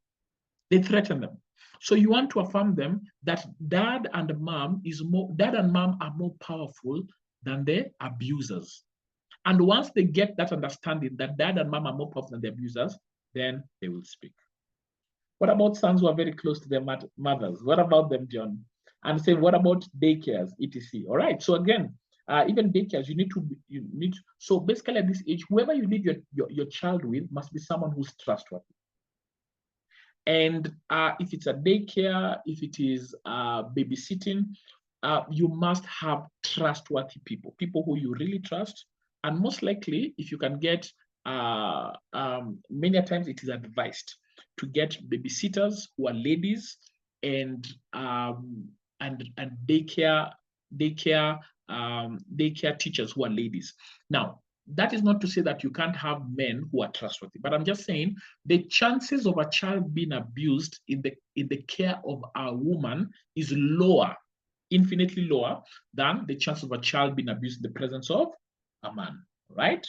A: They threaten them. So you want to affirm them that dad and mom are more powerful than the abusers. And once they get that understanding that dad and mom are more powerful than the abusers, then they will speak. What about sons who are very close to their mothers? What about them, John? And say, what about daycares, etc.? All right. So again, even daycares, you need. So basically, at this age, whoever you leave your child with must be someone who's trustworthy. And if it's a daycare, if it is babysitting, you must have trustworthy people who you really trust. And most likely, if you can get, many times it is advised. to get babysitters who are ladies and daycare teachers who are ladies. Now, that is not to say that you can't have men who are trustworthy, but I'm just saying the chances of a child being abused in the care of a woman is lower, infinitely lower than the chance of a child being abused in the presence of a man, right?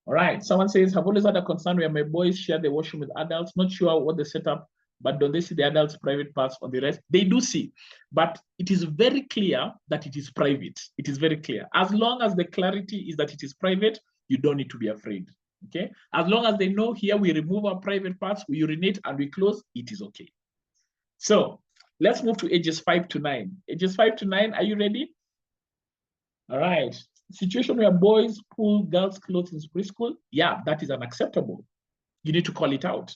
A: All right, someone says, I've always had a concern where my boys share the washroom with adults. Not sure what the setup, but don't they see the adults' private parts on the rest? They do see, but it is very clear that it is private. It is very clear. As long as the clarity is that it is private, you don't need to be afraid, okay? As long as they know here we remove our private parts, we urinate and we close, it is okay. So let's move to ages 5 to 9. Ages 5 to 9, are you ready? All right. Situation where boys pull girls' clothes in preschool, yeah, that is unacceptable. You need to call it out.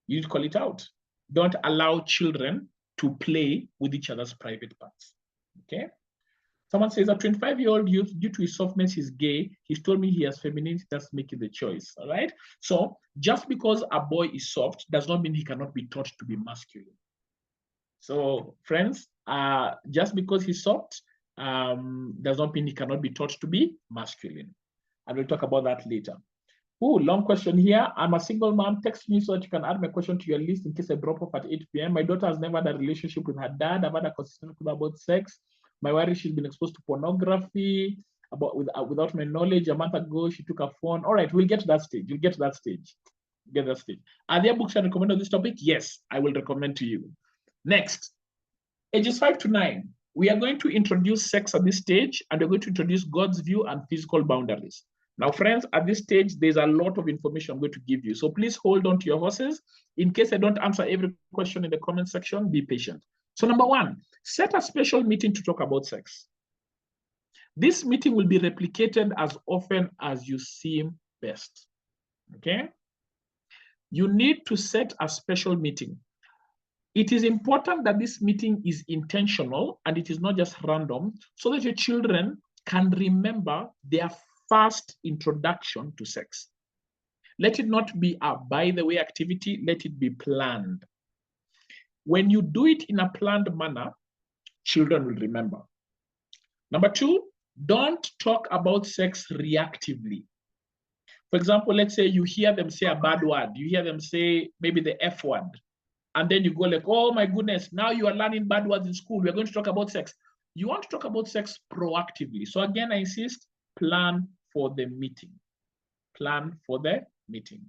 A: You need to call it out. Don't allow children to play with each other's private parts, okay? Someone says a 25-year-old youth, due to his softness, is gay. He's told me he has femininity, that's making the choice, all right? So just because a boy is soft does not mean he cannot be taught to be masculine. So friends, just because he's soft does not mean he cannot be taught to be masculine. And we'll talk about that later. Oh, long question here. I'm a single mom. Text me so that you can add my question to your list in case I drop off at 8 p.m. My daughter has never had a relationship with her dad. I've had a consistent clue about sex. My worry, she's been exposed to pornography without my knowledge. A month ago, she took her phone. All right, we'll get to that stage. You'll get to that stage. Get that stage. Are there books I recommend on this topic? Yes, I will recommend to you. Next, ages 5 to 9. We are going to introduce sex at this stage, and we're going to introduce God's view and physical boundaries. Now, friends, at this stage, there's a lot of information I'm going to give you. So please hold on to your horses. In case I don't answer every question in the comment section, be patient. So number 1, set a special meeting to talk about sex. This meeting will be replicated as often as you seem best, okay? You need to set a special meeting. It is important that this meeting is intentional and it is not just random, so that your children can remember their first introduction to sex. Let it not be a by the way activity, let it be planned. When you do it in a planned manner, children will remember. Number 2, don't talk about sex reactively. For example, let's say you hear them say a bad word, you hear them say maybe the F word, and then you go like, oh my goodness, now you are learning bad words in school, we're going to talk about sex. You want to talk about sex proactively. So again, I insist, plan for the meeting. Plan for the meeting.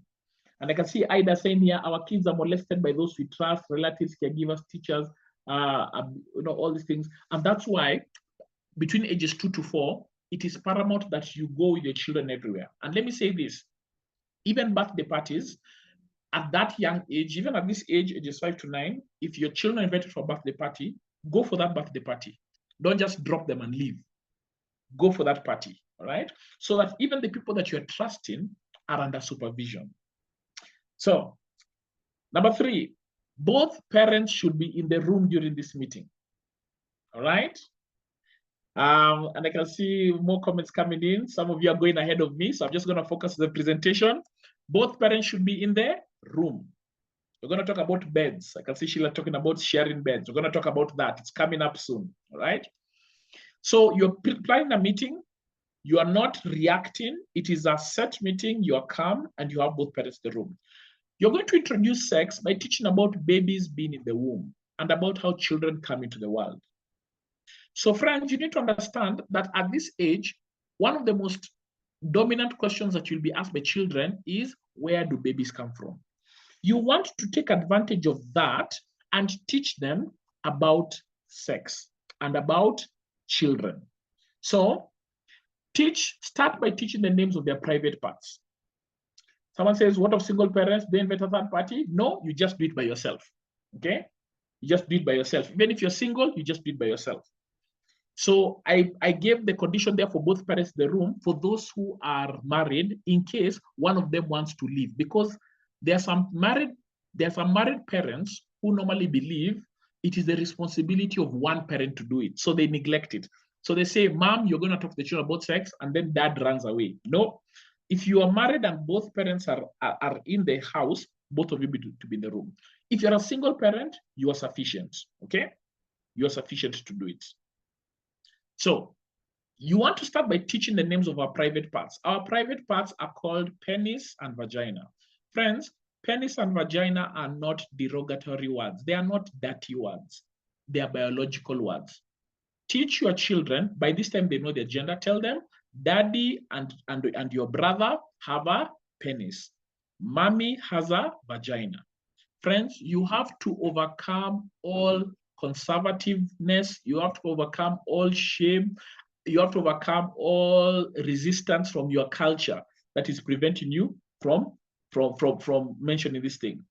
A: And I can see Ida saying here, our kids are molested by those we trust, relatives, caregivers, teachers, all these things. And that's why between ages 2 to 4, it is paramount that you go with your children everywhere. And let me say this, even birthday parties, at that young age, even at this age, ages 5 to 9, if your children are invited for a birthday party, go for that birthday party. Don't just drop them and leave. Go for that party, all right? So that even the people that you're trusting are under supervision. So, number 3, both parents should be in the room during this meeting, all right? And I can see more comments coming in. Some of you are going ahead of me, so I'm just going to focus on the presentation. Both parents should be in the room. We're going to talk about beds. I can see Sheila talking about sharing beds. We're going to talk about that. It's coming up soon, all right? So you're planning a meeting. You are not reacting. It is a set meeting. You are calm, and you have both parents in the room. You're going to introduce sex by teaching about babies being in the womb and about how children come into the world. So friends, you need to understand that at this age, one of the most dominant questions that you'll be asked by children is, where do babies come from? You want to take advantage of that and teach them about sex and about children. So start by teaching the names of their private parts. Someone says, what of single parents? They invite a third party? No, you just do it by yourself, okay? You just do it by yourself. Even if you're single, you just do it by yourself. So I gave the condition there for both parents in the room for those who are married in case one of them wants to leave, because there are some married parents who normally believe it is the responsibility of one parent to do it. So they neglect it. So they say, Mom, you're going to talk to the children about sex, and then dad runs away. No, if you are married and both parents are in the house, both of you to be in the room. If you're a single parent, you are sufficient, okay? You are sufficient to do it. So you want to start by teaching the names of our private parts. Our private parts are called penis and vagina. Friends, penis and vagina are not derogatory words. They are not dirty words. They are biological words. Teach your children, by this time they know their gender, tell them, daddy and your brother have a penis. Mommy has a vagina. Friends, you have to overcome all conservativeness. You have to overcome all shame. You have to overcome all resistance from your culture that is preventing you from mentioning this thing.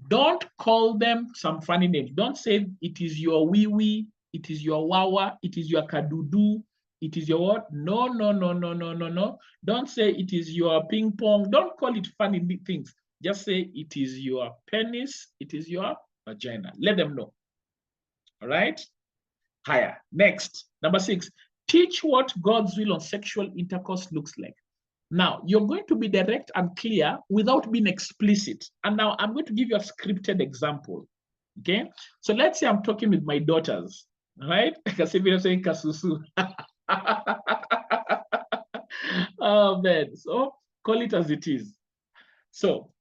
A: Don't call them some funny names. Don't say it is your wee-wee, it is your wawa, it is your kadudu, it is your what? No, no, no, no, no, no, no. Don't say it is your ping pong. Don't call it funny things. Just say it is your penis, it is your vagina. Let them know. All right? Higher. Next, number 6. Teach what God's will on sexual intercourse looks like. Now, you're going to be direct and clear without being explicit. And now I'm going to give you a scripted example. Okay? So let's say I'm talking with my daughters. All right? I can see people saying kasusu. Oh, man. So call it as it is. So,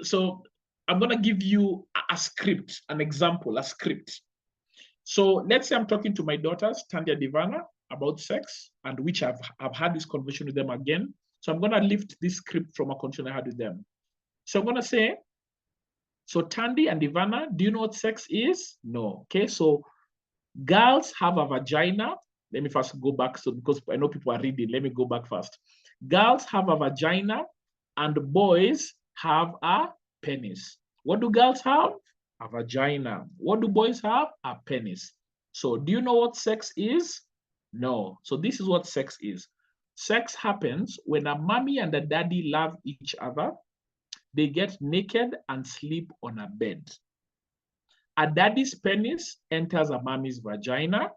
A: so I'm going to give you a script, an example, a script. So let's say I'm talking to my daughters, Tandy and Ivana, about sex, and which I've had this conversation with them again. So I'm going to lift this script from a conversation I had with them. So I'm going to say, so Tandy and Ivana, do you know what sex is? No. Okay, so girls have a vagina. Let me first go back, so because I know people are reading, let me go back first. Girls have a vagina and boys have a penis. What do girls have? A vagina. What do boys have? A penis. So do you know what sex is? No. So this is what sex is. Sex happens when a mommy and a daddy love each other. They get naked and sleep on a bed. A daddy's penis enters a mommy's vagina,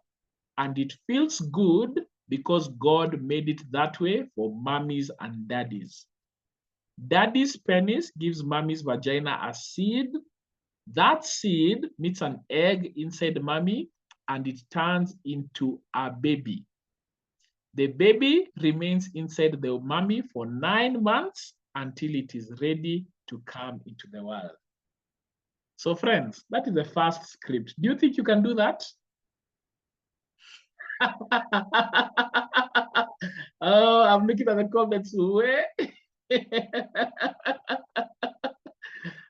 A: and it feels good because God made it that way for mommies and daddies. Daddy's penis gives mommy's vagina a seed. That seed meets an egg inside mommy, and it turns into a baby. The baby remains inside the mommy for 9 months until it is ready to come into the world. So friends, that is the first script. Do you think you can do that? Oh, I'm looking at the comments.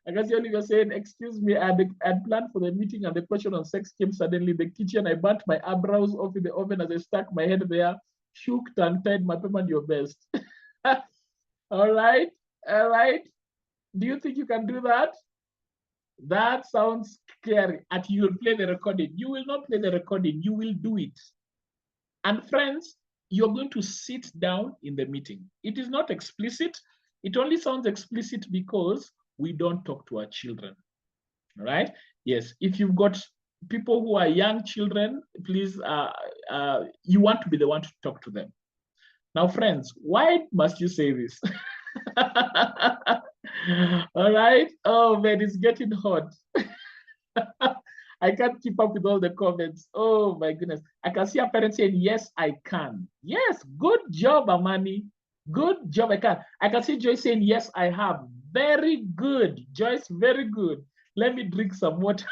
A: I guess you're saying, excuse me, I had planned for the meeting and the question on sex came suddenly. The kitchen, I burnt my eyebrows off in the oven as I stuck my head there, shook and tied my pepper and your best. All right, all right. Do you think you can do that? That sounds scary. And you will play the recording. You will not play the recording. You will do it. And friends, you're going to sit down in the meeting. It is not explicit. It only sounds explicit because we don't talk to our children. All right? Yes, if you've got people who are young children, please, you want to be the one to talk to them. Now, friends, why must you say this? All right? Oh, man, it's getting hot. I can't keep up with all the comments. Oh, my goodness. I can see a parent saying, yes, I can. Yes, good job, Amani. Good job, I can. I can see Joyce saying, yes, I have. Very good, Joyce, very good. Let me drink some water.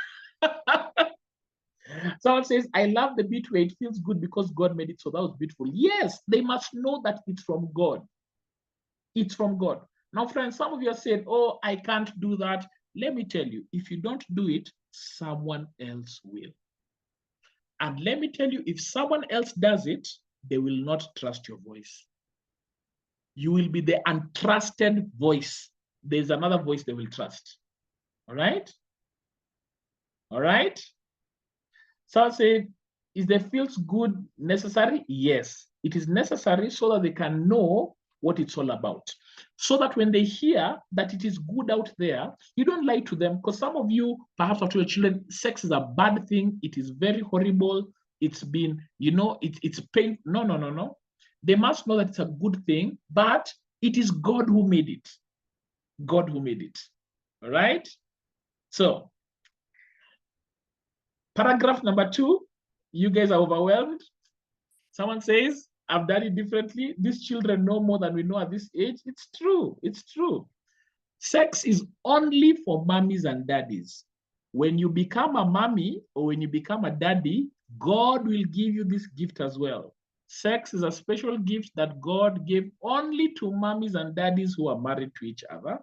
A: Someone says, I love the bit where it feels good because God made it, so that was beautiful. Yes, they must know that it's from God. It's from God. Now, friends, some of you are saying, oh, I can't do that. Let me tell you, if you don't do it, someone else will. And let me tell you, if someone else does it, they will not trust your voice. You will be the untrusted voice. There's another voice they will trust. All right? All right? So I'll say, is the feels good necessary? Yes, it is necessary so that they can know what it's all about. So that when they hear that it is good out there, you don't lie to them, because some of you perhaps have told your children, sex is a bad thing, it is very horrible, it's been, you know, it's pain. No, no, no, no. They must know that it's a good thing, but It is God who made it. God who made it. All right? So, paragraph number 2, you guys are overwhelmed. Someone says, I've done it differently. These children know more than we know at this age. It's true. It's true. Sex is only for mommies and daddies. When you become a mommy or when you become a daddy, God will give you this gift as well. Sex is a special gift that God gave only to mommies and daddies who are married to each other.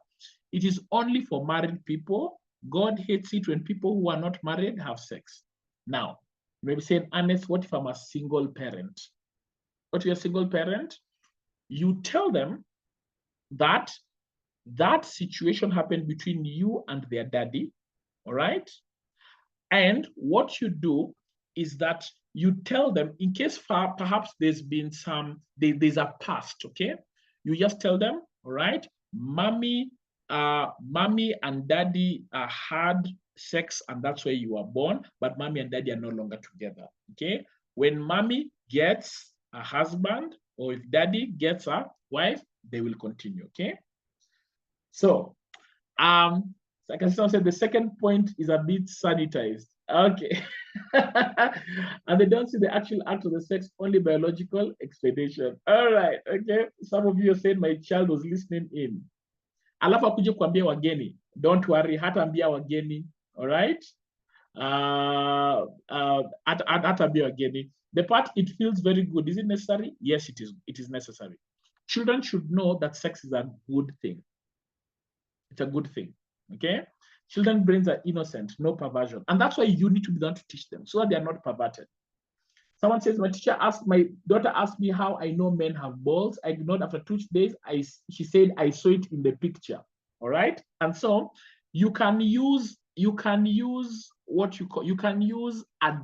A: It is only for married people. God hates it when people who are not married have sex. Now, maybe saying, Ernest, what if I'm a single parent? What if you're a single parent? You tell them that that situation happened between you and their daddy, all right? And what you do is that you tell them, in case perhaps there's been there's a past, okay? You just tell them, all right, mommy and daddy had sex and that's where you were born, but mommy and daddy are no longer together, okay? When mommy gets a husband or if daddy gets a wife, they will continue, okay? So, like I said, the second point is a bit sanitized. Okay. And they don't see the actual act of the sex, only biological explanation. All right, okay. Some of you are saying my child was listening in. Alafu akuje kuambia wageni. Don't worry, hataambia wageni. All right? Hataambia wageni. The part, it feels very good. Is it necessary? Yes, it is. It is necessary. Children should know that sex is a good thing. It's a good thing, okay? Children's brains are innocent, no perversion. And that's why you need to be done to teach them so that they are not perverted. Someone says, my daughter asked me how I know men have balls. I ignored after 2 days. She said, I saw it in the picture, all right? And so you can use what you can use a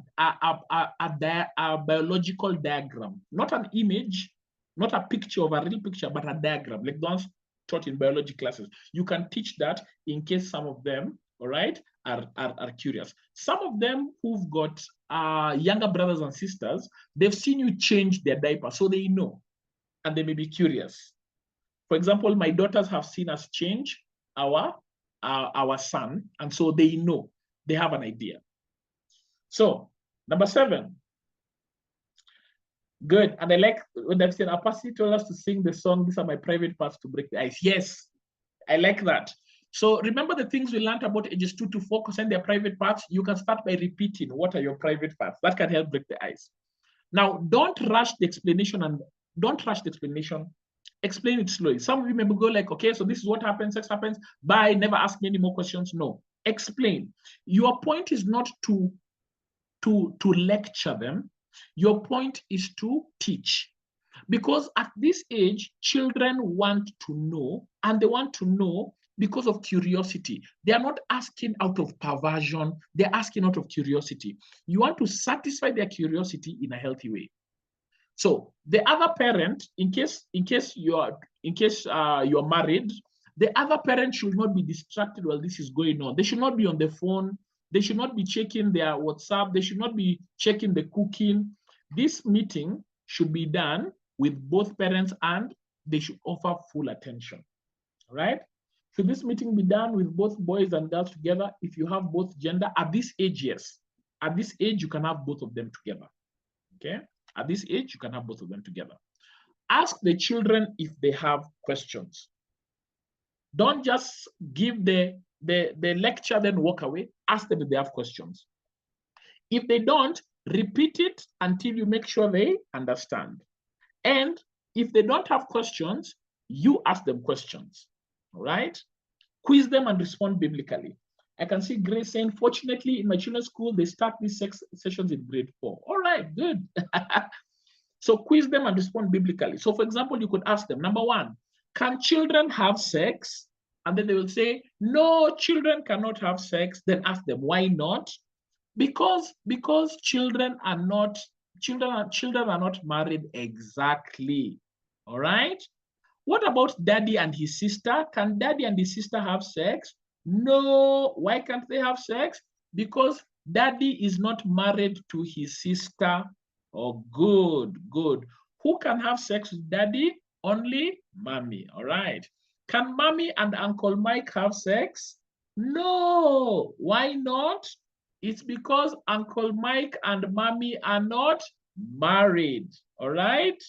A: biological diagram, not an image, not a picture of a real picture, but a diagram, like the ones taught in biology classes. You can teach that in case some of them, all right, are curious. Some of them who've got younger brothers and sisters, they've seen you change their diaper, so they know, and they may be curious. For example, my daughters have seen us change our son, and so they know, they have an idea. So, number 7. Good. And I like when they've said, Apasi told us to sing the song, these are my private parts to break the ice. Yes, I like that. So remember the things we learned about ages 2 to 4 concerning their private parts. You can start by repeating what are your private parts. That can help break the ice. Now, don't rush the explanation and don't rush the explanation. Explain it slowly. Some of you may go like, okay, so this is what happens, sex happens. Bye, never ask me any more questions. No, explain. Your point is not to lecture them. Your point is to teach. Because at this age, children want to know, and they want to know because of curiosity. They are not asking out of perversion, they're asking out of curiosity. You want to satisfy their curiosity in a healthy way. So the other parent, in case you're married, the other parent should not be distracted while this is going on. They should not be on the phone. They should not be checking their WhatsApp. They should not be checking the cooking. This meeting should be done with both parents and they should offer full attention, all right? Should this meeting be done with both boys and girls together? If you have both gender, at this age, yes. At this age, you can have both of them together, okay? At this age, you can have both of them together. Ask the children if they have questions. Don't just give the lecture, then walk away. Ask them if they have questions. If they don't, repeat it until you make sure they understand. And if they don't have questions, you ask them questions, all right? Quiz them and respond biblically. I can see Grace saying, fortunately, in my children's school, they start these sex sessions in grade 4. All right, good. So quiz them and respond biblically. So for example, you could ask them, number 1, can children have sex? And then they will say, no, children cannot have sex. Then ask them, why not? Because children are not married exactly. All right? What about daddy and his sister? Can daddy and his sister have sex? No. Why can't they have sex? Because daddy is not married to his sister. Oh, good. Who can have sex with daddy? Only mommy. All right. Can mommy and Uncle Mike have sex? No. Why not? It's because Uncle Mike and mommy are not married. All right.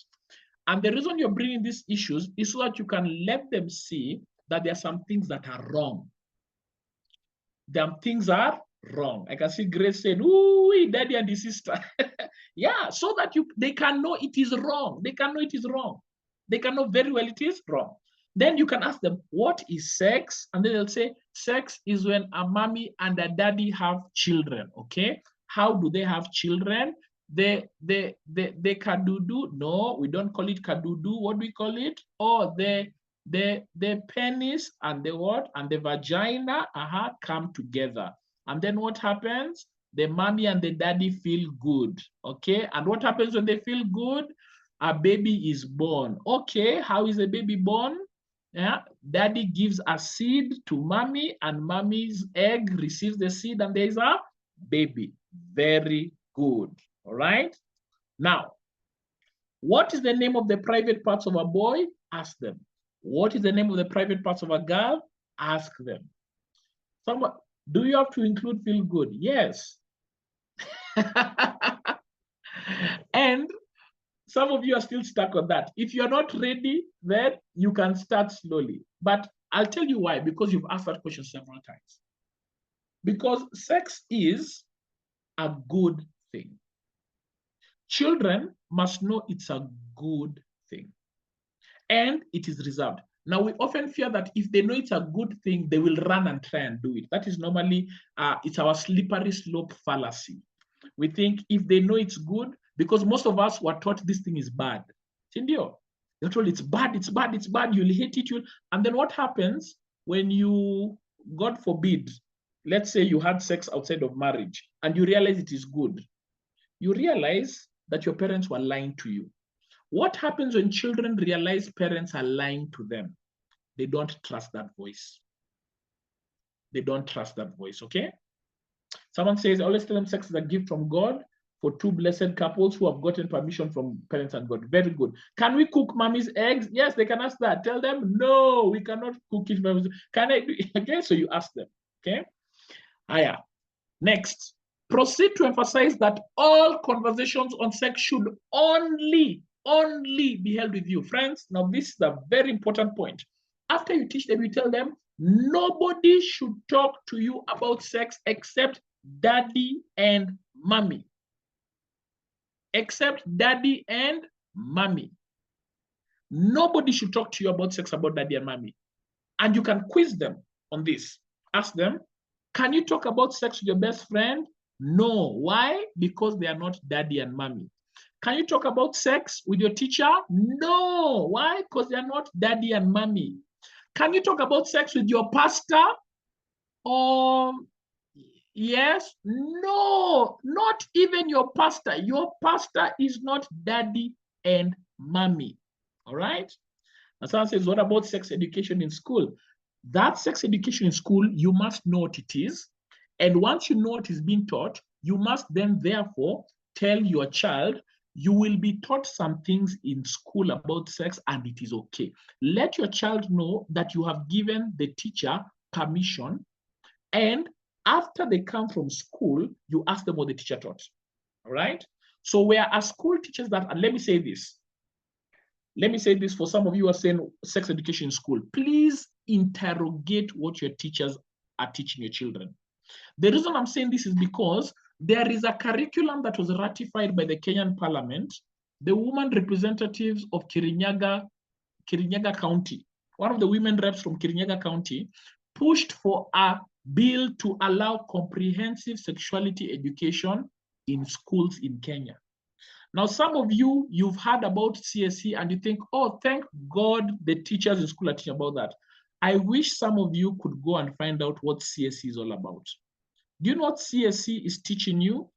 A: And the reason you're bringing these issues is so that you can let them see that there are some things that are wrong. Them things are wrong. I can see Grace saying, ooh, daddy and the sister. Yeah, so that they can know it is wrong. They can know it is wrong. They can know very well it is wrong. Then you can ask them, what is sex? And then they'll say, sex is when a mommy and a daddy have children, okay? How do they have children? They kadudu. No, we don't call it kadudu. What do we call it? Oh, the penis and the what? And the vagina come together. And then what happens? The mommy and the daddy feel good, okay? And what happens when they feel good? A baby is born. Okay, how is a baby born? Yeah, daddy gives a seed to mommy and mommy's egg receives the seed and there is a baby. Very good, all right? Now, what is the name of the private parts of a boy? Ask them. What is the name of the private parts of a girl? Ask them. Someone, do you have to include feel good? Yes. And some of you are still stuck on that. If you're not ready, then you can start slowly. But I'll tell you why, because you've asked that question several times. Because sex is a good thing. Children must know it's a good thing. And it is reserved. Now, we often fear that if they know it's a good thing, they will run and try and do it. That is normally, it's our slippery slope fallacy. We think if they know it's good, because most of us were taught this thing is bad. You're told it's bad, it's bad, it's bad, you'll hate it. And then what happens when you, God forbid, let's say you had sex outside of marriage and you realize it is good. You realize that your parents were lying to you. What happens when children realize parents are lying to them? They don't trust that voice. They don't trust that voice, okay? Someone says, always tell them sex is a gift from God for two blessed couples who have gotten permission from parents and God. Very good. Can we cook mommy's eggs? Yes, they can ask that. Tell them, no, we cannot cook it. Can I do it? Okay, so you ask them, okay? Aya. Next, proceed to emphasize that all conversations on sex should only be held with you. Friends, now this is a very important point. After you teach them, you tell them, nobody should talk to you about sex except daddy and mommy. Except daddy and mommy. Nobody should talk to you about sex about daddy and mommy. And you can quiz them on this. Ask them, can you talk about sex with your best friend? No. Why? Because they are not daddy and mommy. Can you talk about sex with your teacher? No. Why? Because they are not daddy and mommy. Can you talk about sex with your pastor? Yes. No, not even your pastor. Your pastor is not daddy and mommy. All right? And someone says, what about sex education in school? That sex education in school, you must know what it is. And once you know what is being taught, you must then therefore tell your child, you will be taught some things in school about sex and it is okay. Let your child know that you have given the teacher permission, and after they come from school, you ask them what the teacher taught. All right? So where are school teachers that, and let me say this for some of you who are saying sex education in school, please interrogate what your teachers are teaching your children. The reason I'm saying this is because there is a curriculum that was ratified by the Kenyan Parliament. The woman representatives of Kirinyaga County, one of the women reps from Kirinyaga County, pushed for a bill to allow comprehensive sexuality education in schools in Kenya. Now, some of you, you've heard about CSE and you think, oh, thank God the teachers in school are teaching about that. I wish some of you could go and find out what CSE is all about. Do you know what CSE is teaching you?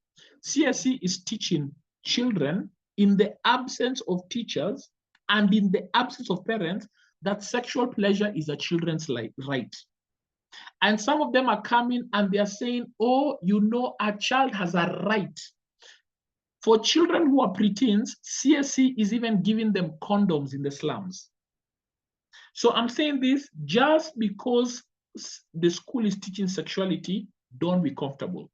A: CSE is teaching children in the absence of teachers and in the absence of parents that sexual pleasure is a children's right. And some of them are coming and they are saying, oh, you know, a child has a right. For children who are preteens, CSE is even giving them condoms in the slums. So I'm saying this just because the school is teaching sexuality, don't be comfortable.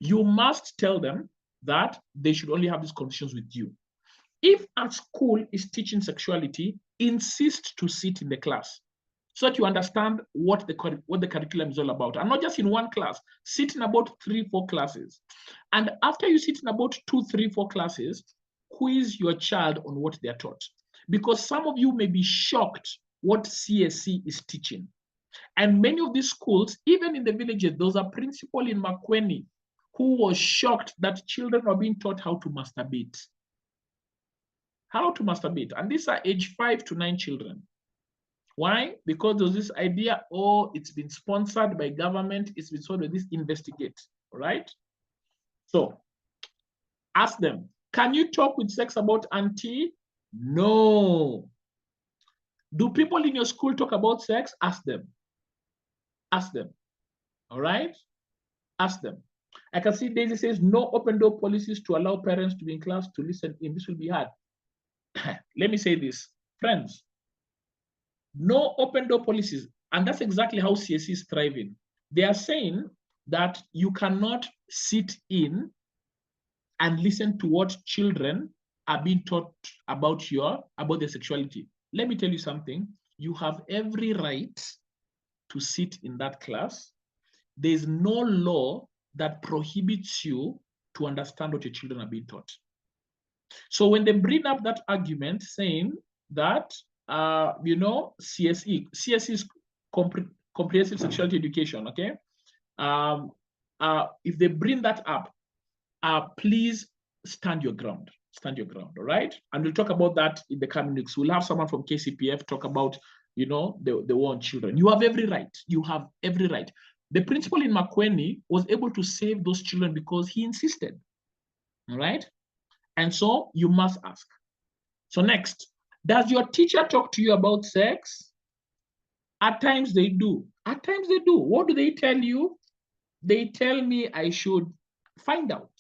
A: You must tell them that they should only have these conversations with you. If a school is teaching sexuality, insist to sit in the class so that you understand what the curriculum is all about. And not just in one class, sit in about 3-4 classes. And after you sit in about 2-3-4 classes, quiz your child on what they're taught. Because some of you may be shocked what CSE is teaching. And many of these schools, even in the villages, there's a principal in Makweni who was shocked that children are being taught how to masturbate. How to masturbate. And these are age 5 to 9 children. Why? Because there's this idea, oh, it's been sponsored by government, it's been sort of this investigate, right? So ask them, can you talk with sex about auntie? No. Do people in your school talk about sex? Ask them. Ask them. All right? Ask them. I can see Daisy says no open door policies to allow parents to be in class to listen in. This will be hard. Let me say this, friends. No open door policies. And that's exactly how CSE is thriving. They are saying that you cannot sit in and listen to what children are being taught about their sexuality. Let me tell you something. You have every right to sit in that class. There's no law that prohibits you to understand what your children are being taught. So when they bring up that argument saying that CSE is comprehensive sexuality education, okay? If they bring that up, please stand your ground, all right? And we'll talk about that in the coming weeks. We'll have someone from KCPF talk about, the war on children. You have every right. You have every right. The principal in Makweni was able to save those children because he insisted, all right? And so you must ask. So next, does your teacher talk to you about sex? At times they do. At times they do. What do they tell you? They tell me I should find out,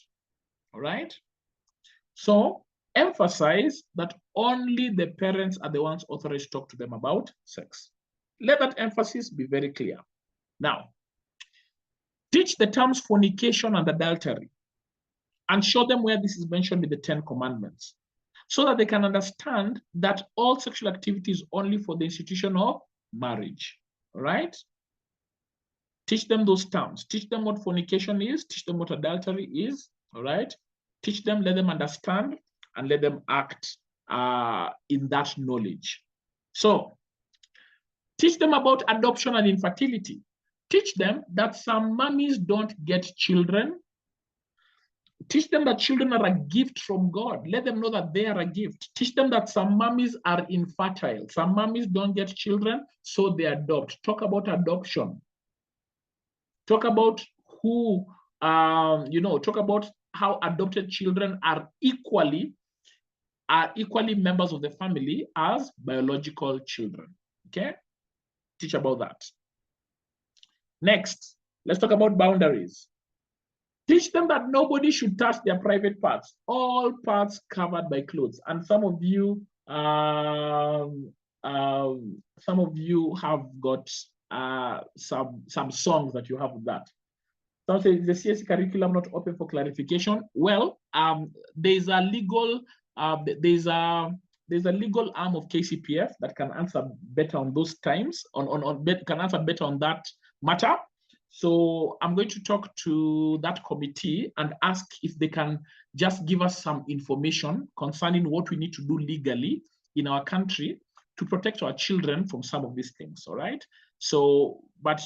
A: all right? So emphasize that only the parents are the ones authorized to talk to them about sex. Let that emphasis be very clear. Now, teach the terms fornication and adultery and show them where this is mentioned in the 10 Commandments so that they can understand that all sexual activity is only for the institution of marriage, all right? Teach them those terms. Teach them what fornication is. Teach them what adultery is, all right? Teach them, let them understand, and let them act in that knowledge. So, teach them about adoption and infertility. Teach them that some mummies don't get children. Teach them that children are a gift from God. Let them know that they are a gift. Teach them that some mummies are infertile. Some mummies don't get children, so they adopt. Talk about adoption. Talk about talk about how adopted children are equally members of the family as biological children. Okay? Teach about that. Next, let's talk about boundaries. Teach them that nobody should touch their private parts, all parts covered by clothes. And some of you have got some songs that you have with that. Some say, is the CSE curriculum not open for clarification? Well, there's a legal there's a legal arm of KCPF that can answer better on those times, can answer better on that matter. So I'm going to talk to that committee and ask if they can just give us some information concerning what we need to do legally in our country to protect our children from some of these things, all right? So, but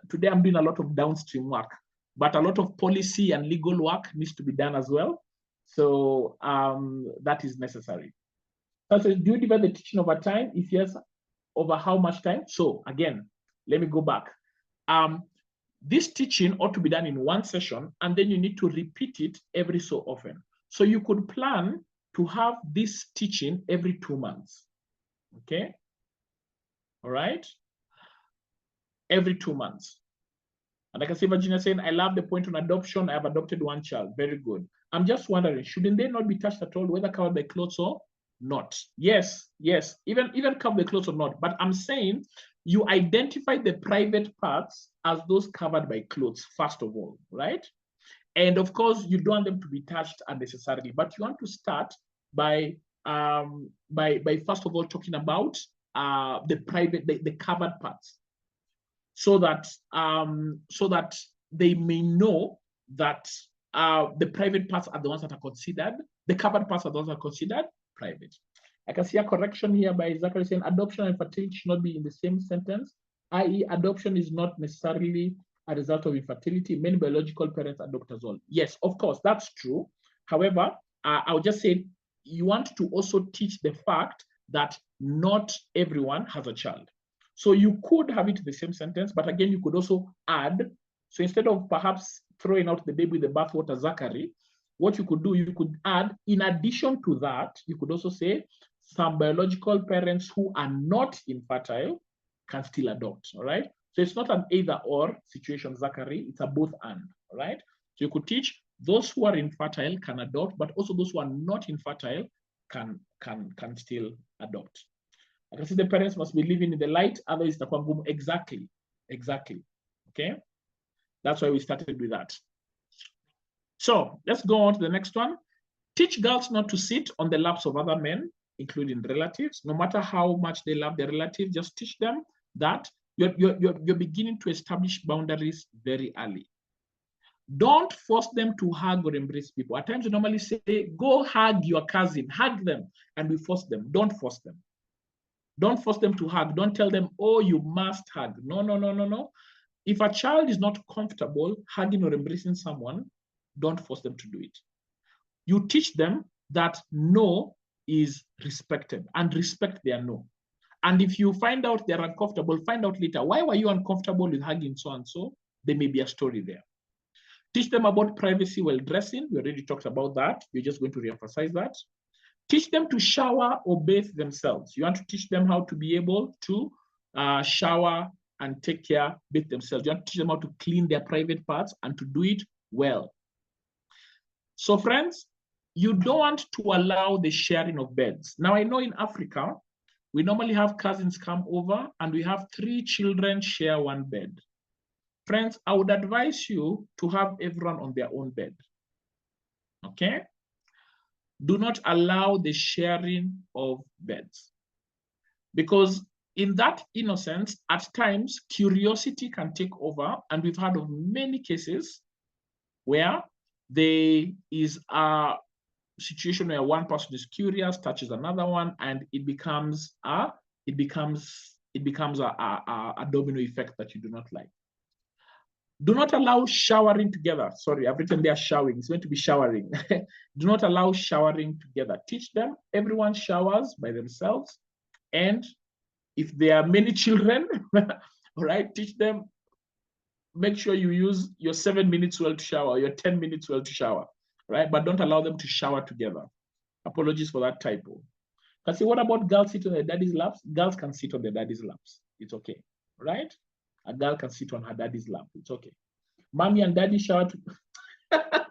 A: today I'm doing a lot of downstream work, but a lot of policy and legal work needs to be done as well. So that is necessary. So do you divide the teaching over time? If yes, over how much time? So again, let me go back. This teaching ought to be done in one session, and then you need to repeat it every so often. So you could plan to have this teaching every 2 months, okay? All right? Every 2 months. And I can see Virginia saying, I love the point on adoption. I have adopted one child. Very good. I'm just wondering, shouldn't they not be touched at all, whether covered by clothes or not? Yes, yes, even covered by clothes or not. But I'm saying you identify the private parts as those covered by clothes, first of all, right? And of course, you don't want them to be touched unnecessarily, but you want to start by first of all talking about the private, the covered parts, so that they may know that the private parts are the ones that are considered, the covered parts are the ones that are considered private. I can see a correction here by Zachary saying adoption and fertility should not be in the same sentence, i.e. adoption is not necessarily a result of infertility. Many biological parents adopt as well. Yes, of course, that's true. However, I would just say you want to also teach the fact that not everyone has a child. So you could have it in the same sentence, but again, you could also add. So instead of perhaps throwing out the baby with the bathwater, Zachary, what you could do, you could add, in addition to that, you could also say some biological parents who are not infertile can still adopt, all right? So it's not an either or situation, Zachary, it's a both and, all right? So you could teach those who are infertile can adopt, but also those who are not infertile can still adopt. I can see the parents must be living in the light, otherwise the boom. Exactly. Okay, that's why we started with that. So let's go on to the next one. Teach girls not to sit on the laps of other men, including relatives. No matter how much they love their relatives, just teach them that you're beginning to establish boundaries very early. Don't force them to hug or embrace people. At times, you normally say, go hug your cousin, hug them, and we force them. Don't force them. Don't force them to hug. Don't tell them, oh, you must hug. No. If a child is not comfortable hugging or embracing someone, don't force them to do it. You teach them that no is respected and respect their no. And if you find out they're uncomfortable, find out later, why were you uncomfortable with hugging so-and-so? There may be a story there. Teach them about privacy while dressing. We already talked about that. You're just going to reemphasize that. Teach them to shower or bathe themselves. You want to teach them how to be able to shower and take care, bathe themselves. You want to teach them how to clean their private parts and to do it well. So friends, you don't want to allow the sharing of beds. Now I know in Africa, we normally have cousins come over and we have 3 children share one bed. Friends, I would advise you to have everyone on their own bed, okay? Do not allow the sharing of beds. Because in that innocence, at times, curiosity can take over. And we've heard of many cases where there is a situation where one person is curious, touches another one, and it becomes a domino effect that you do not like. Do not allow showering together. Sorry, I've written there showering. It's meant to be showering. Do not allow showering together. Teach them everyone showers by themselves. And if there are many children, all right, teach them, make sure you use your 7 minutes well to shower, your 10 minutes well to shower, right? But don't allow them to shower together. Apologies for that typo. But see, what about girls sit on their daddy's laps? Girls can sit on their daddy's laps. It's okay, right? A girl can sit on her daddy's lap. It's okay. Mommy and daddy shower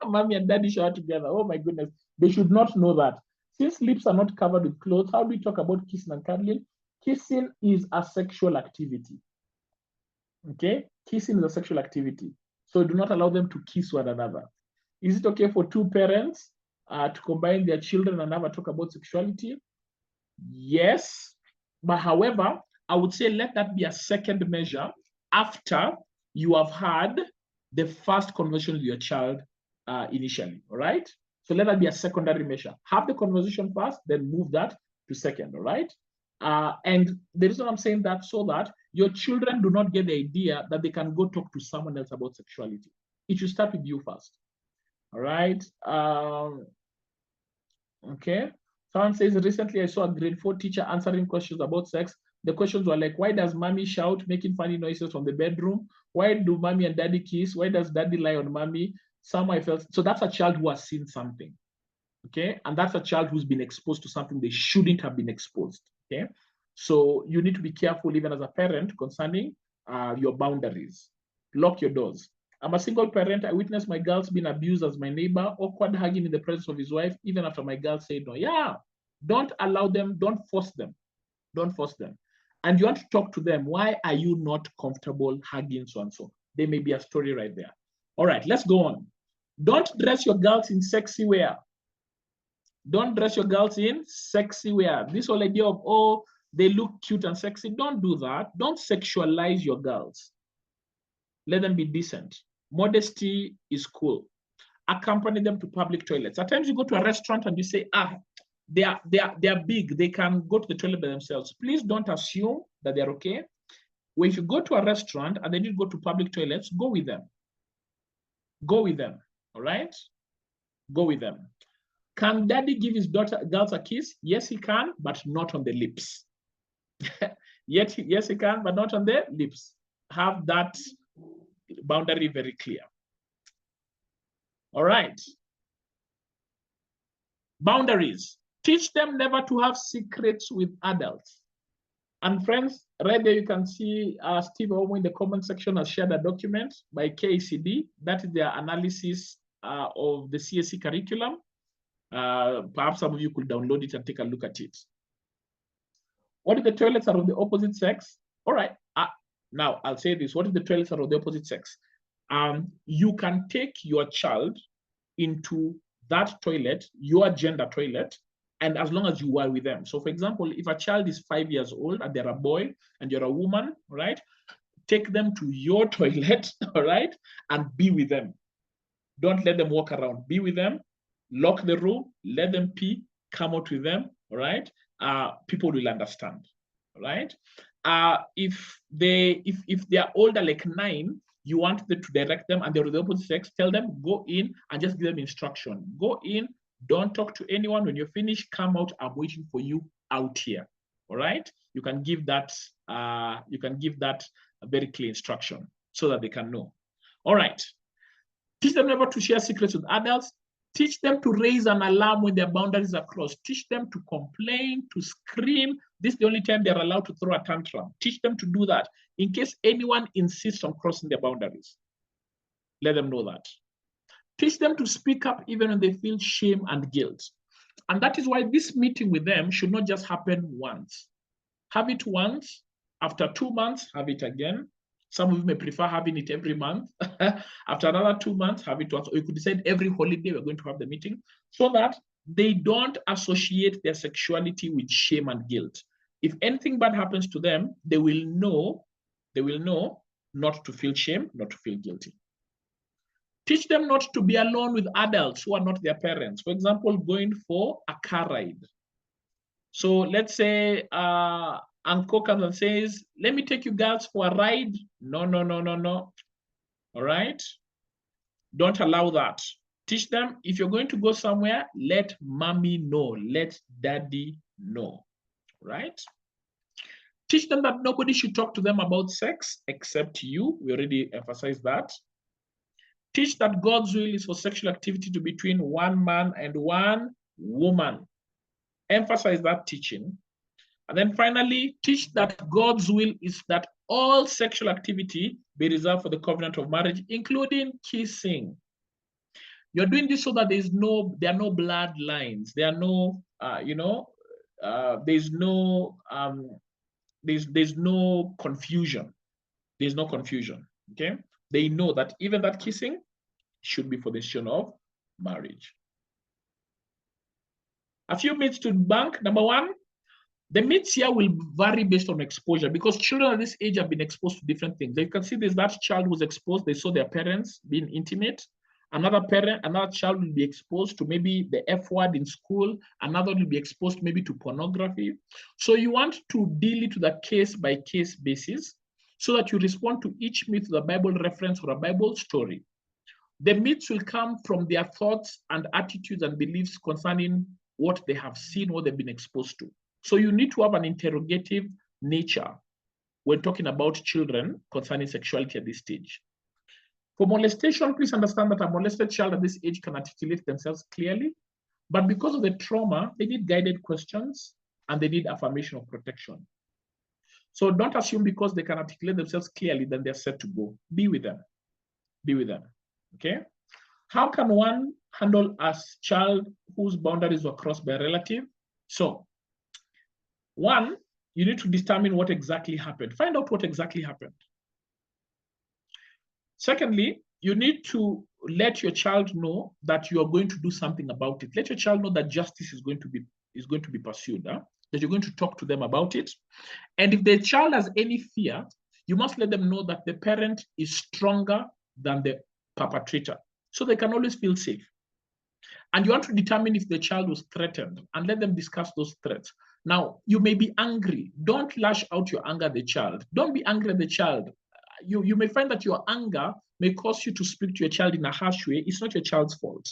A: Mommy and daddy shower together. Oh my goodness. They should not know that. Since lips are not covered with clothes, how do we talk about kissing and cuddling? Kissing is a sexual activity. Okay? Kissing is a sexual activity. So do not allow them to kiss one another. Is it okay for 2 parents to combine their children and have a talk about sexuality? Yes. But however, I would say let that be a second measure after you have had the first conversation with your child initially, all right? So let that be a secondary measure. Have the conversation first, then move that to second, all right? And the reason I'm saying that, so that your children do not get the idea that they can go talk to someone else about sexuality. It should start with you first, all right? Okay. Someone says, recently I saw a grade 4 teacher answering questions about sex. The questions were like, why does mommy shout, making funny noises from the bedroom? Why do mommy and daddy kiss? Why does daddy lie on mommy? Some I felt, so that's a child who has seen something, okay? And that's a child who's been exposed to something they shouldn't have been exposed, okay? So you need to be careful even as a parent concerning your boundaries. Lock your doors. I'm a single parent. I witnessed my girls being abused as my neighbor, awkward hugging in the presence of his wife, even after my girl said no. Yeah, don't allow them. Don't force them. Don't force them. And you want to talk to them. Why are you not comfortable hugging so and so? There may be a story right there. All right, let's go on. Don't dress your girls in sexy wear. Don't dress your girls in sexy wear. This whole idea of, oh, they look cute and sexy. Don't do that. Don't sexualize your girls. Let them be decent. Modesty is cool. Accompany them to public toilets. At times you go to a restaurant and you say, they are big. They can go to the toilet by themselves. Please don't assume that they're okay. When you go to a restaurant and they need to go to public toilets, go with them. Go with them. All right? Go with them. Can daddy give his girls a kiss? Yes, he can, but not on the lips. Yes, he can, but not on the lips. Have that boundary very clear. All right. Boundaries. Teach them never to have secrets with adults. And friends, right there you can see Steve Omo in the comment section has shared a document by KCD. That is their analysis of the CSE curriculum. Perhaps some of you could download it and take a look at it. What if the toilets are of the opposite sex? All right. Now, I'll say this. What if the toilets are of the opposite sex? You can take your child into that toilet, your gender toilet, and as long as you are with them. So, for example, if a child is 5 years old and they're a boy and you're a woman, right? Take them to your toilet, all right? And be with them. Don't let them walk around. Be with them. Lock the room. Let them pee. Come out with them, all right? People will understand, all right? If they're older, like 9, you want them to direct them and they're the opposite sex, tell them, go in and just give them instruction. Go in, don't talk to anyone. When you're finished, come out. I'm waiting for you out here. All right? You can give that a very clear instruction so that they can know. All right. Teach them never to share secrets with adults. Teach them to raise an alarm when their boundaries are crossed. Teach them to complain, to scream. This is the only time they're allowed to throw a tantrum. Teach them to do that in case anyone insists on crossing their boundaries. Let them know that. Teach them to speak up even when they feel shame and guilt. And that is why this meeting with them should not just happen once. Have it once. After 2 months, have it again. Some of you may prefer having it every month. After another 2 months, have it once. Or you could decide every holiday we're going to have the meeting so that they don't associate their sexuality with shame and guilt. If anything bad happens to them, they will know not to feel shame, not to feel guilty. Teach them not to be alone with adults who are not their parents. For example, going for a car ride. So let's say Uncle comes and says, let me take you girls for a ride. No. All right? Don't allow that. Teach them, if you're going to go somewhere, let mommy know. Let daddy know. Right? Teach them that nobody should talk to them about sex except you. We already emphasized that. Teach that God's will is for sexual activity to be between one man and one woman. Emphasize that teaching. And then finally, teach that God's will is that all sexual activity be reserved for the covenant of marriage, including kissing. You're doing this so that there are no bloodlines. There are no, there's no confusion. There's no confusion. Okay. They know that even that kissing should be for the decision of marriage. A few myths to debunk. Number 1, the myths here will vary based on exposure because children at this age have been exposed to different things. You can see there's that child who's exposed, they saw their parents being intimate. Another child will be exposed to maybe the F word in school. Another will be exposed maybe to pornography. So you want to deal it with a case-by-case basis so that you respond to each myth with a Bible reference or a Bible story. The myths will come from their thoughts and attitudes and beliefs concerning what they have seen, what they've been exposed to. So you need to have an interrogative nature when talking about children concerning sexuality at this stage. For molestation, please understand that a molested child at this age can articulate themselves clearly, but because of the trauma, they need guided questions and they need affirmation of protection. So don't assume because they can articulate themselves clearly, then they're set to go. Be with them. Be with them. Okay? How can one handle a child whose boundaries were crossed by a relative? So, one, you need to determine what exactly happened. Find out what exactly happened. Secondly, you need to let your child know that you are going to do something about it. Let your child know that justice is going to be pursued, that you're going to talk to them about it. And if the child has any fear, you must let them know that the parent is stronger than the perpetrator, so they can always feel safe. And you want to determine if the child was threatened and let them discuss those threats. Now, you may be angry. Don't lash out your anger at the child. Don't be angry at the child. You may find that your anger may cause you to speak to your child in a harsh way. It's not your child's fault.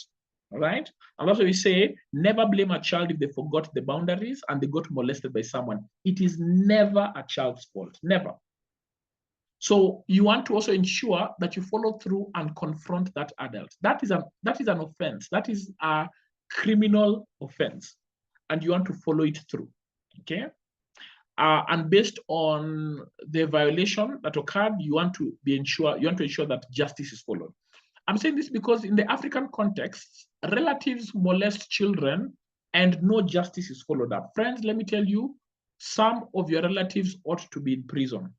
A: All right? And that's why we say, never blame a child if they forgot the boundaries and they got molested by someone. It is never a child's fault. Never. So you want to also ensure that you follow through and confront that adult. That is an offense. That is a criminal offense. And you want to follow it through. Okay? And based on the violation that occurred, you want to ensure that justice is followed. I'm saying this because in the African context, relatives molest children and no justice is followed up. Friends, let me tell you, some of your relatives ought to be in prison.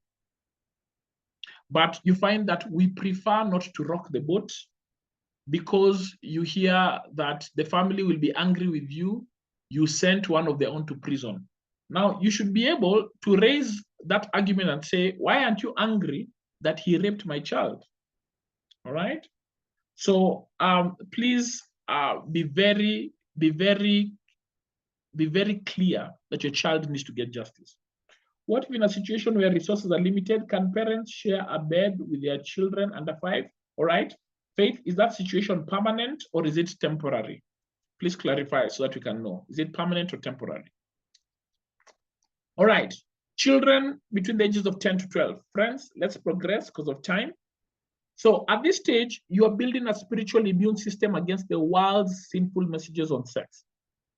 A: But you find that we prefer not to rock the boat because you hear that the family will be angry with you. You sent one of their own to prison. Now, you should be able to raise that argument and say, why aren't you angry that he raped my child? All right? So please be very clear that your child needs to get justice. What if in a situation where resources are limited, can parents share a bed with their children under 5? All right? Faith, is that situation permanent or is it temporary? Please clarify so that we can know. Is it permanent or temporary? All right. Children between the ages of 10 to 12. Friends, let's progress because of time. So at this stage, you are building a spiritual immune system against the world's sinful messages on sex.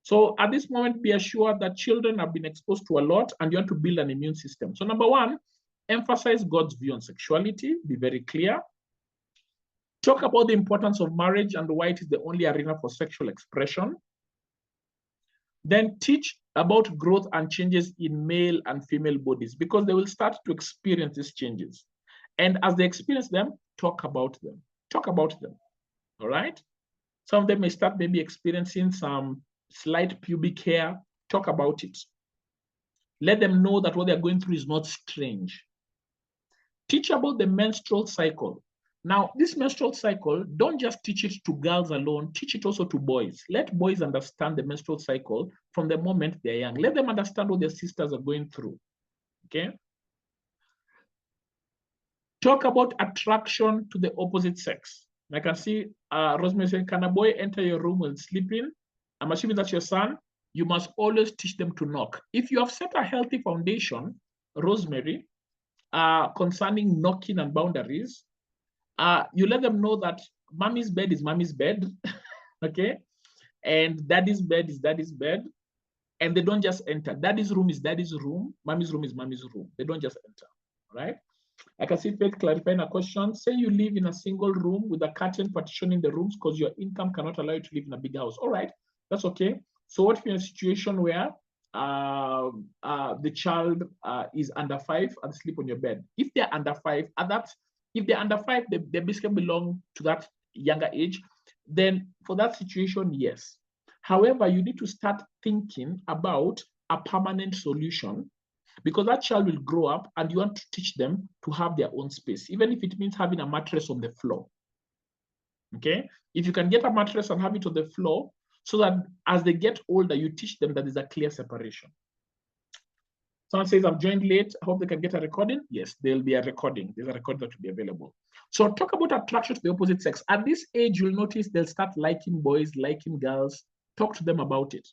A: So at this moment, be assured that children have been exposed to a lot and you want to build an immune system. So number one, emphasize God's view on sexuality. Be very clear. Talk about the importance of marriage and why it is the only arena for sexual expression. Then teach about growth and changes in male and female bodies because they will start to experience these changes. And as they experience them, talk about them. Talk about them, all right? Some of them may start maybe experiencing some slight pubic hair. Talk about it. Let them know that what they're going through is not strange. Teach about the menstrual cycle. Now, this menstrual cycle, don't just teach it to girls alone, teach it also to boys. Let boys understand the menstrual cycle from the moment they're young. Let them understand what their sisters are going through, okay? Talk about attraction to the opposite sex. I can see Rosemary saying, can a boy enter your room when sleeping? I'm assuming that's your son. You must always teach them to knock. If you have set a healthy foundation, Rosemary, concerning knocking and boundaries, you let them know that mommy's bed is mommy's bed, okay? And daddy's bed is daddy's bed. And they don't just enter. Daddy's room is daddy's room. Mommy's room is mommy's room. They don't just enter, right? I can see Faith clarifying a question. Say you live in a single room with a curtain partitioning the rooms because your income cannot allow you to live in a big house. All right, that's okay. So what if you're in a situation where the child is under 5 and sleep on your bed? If they're under 5, if they're under 5, they basically belong to that younger age. Then for that situation, yes. However, you need to start thinking about a permanent solution because that child will grow up and you want to teach them to have their own space, even if it means having a mattress on the floor. Okay? If you can get a mattress and have it on the floor so that as they get older, you teach them that there's a clear separation. Someone says, I've joined late. I hope they can get a recording. Yes, there'll be a recording. There's a recording that will be available. So talk about attraction to the opposite sex. At this age, you'll notice they'll start liking boys, liking girls. Talk to them about it.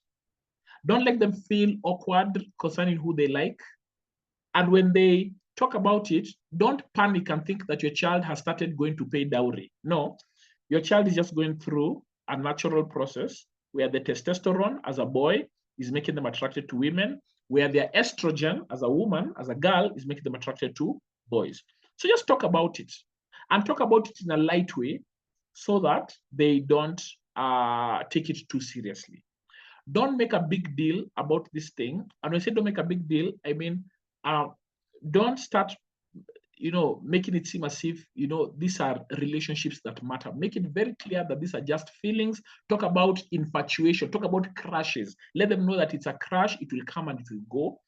A: Don't let them feel awkward concerning who they like. And when they talk about it, don't panic and think that your child has started going to pay dowry. No, your child is just going through a natural process where the testosterone as a boy is making them attracted to women, where their estrogen as a woman, as a girl, is making them attracted to boys. So just talk about it, and talk about it in a light way so that they don't take it too seriously. Don't make a big deal about this thing. And when I say don't make a big deal, I mean, don't start, making it seem as if, these are relationships that matter. Make it very clear that these are just feelings. Talk about infatuation. Talk about crushes. Let them know that it's a crush. It will come and it will go.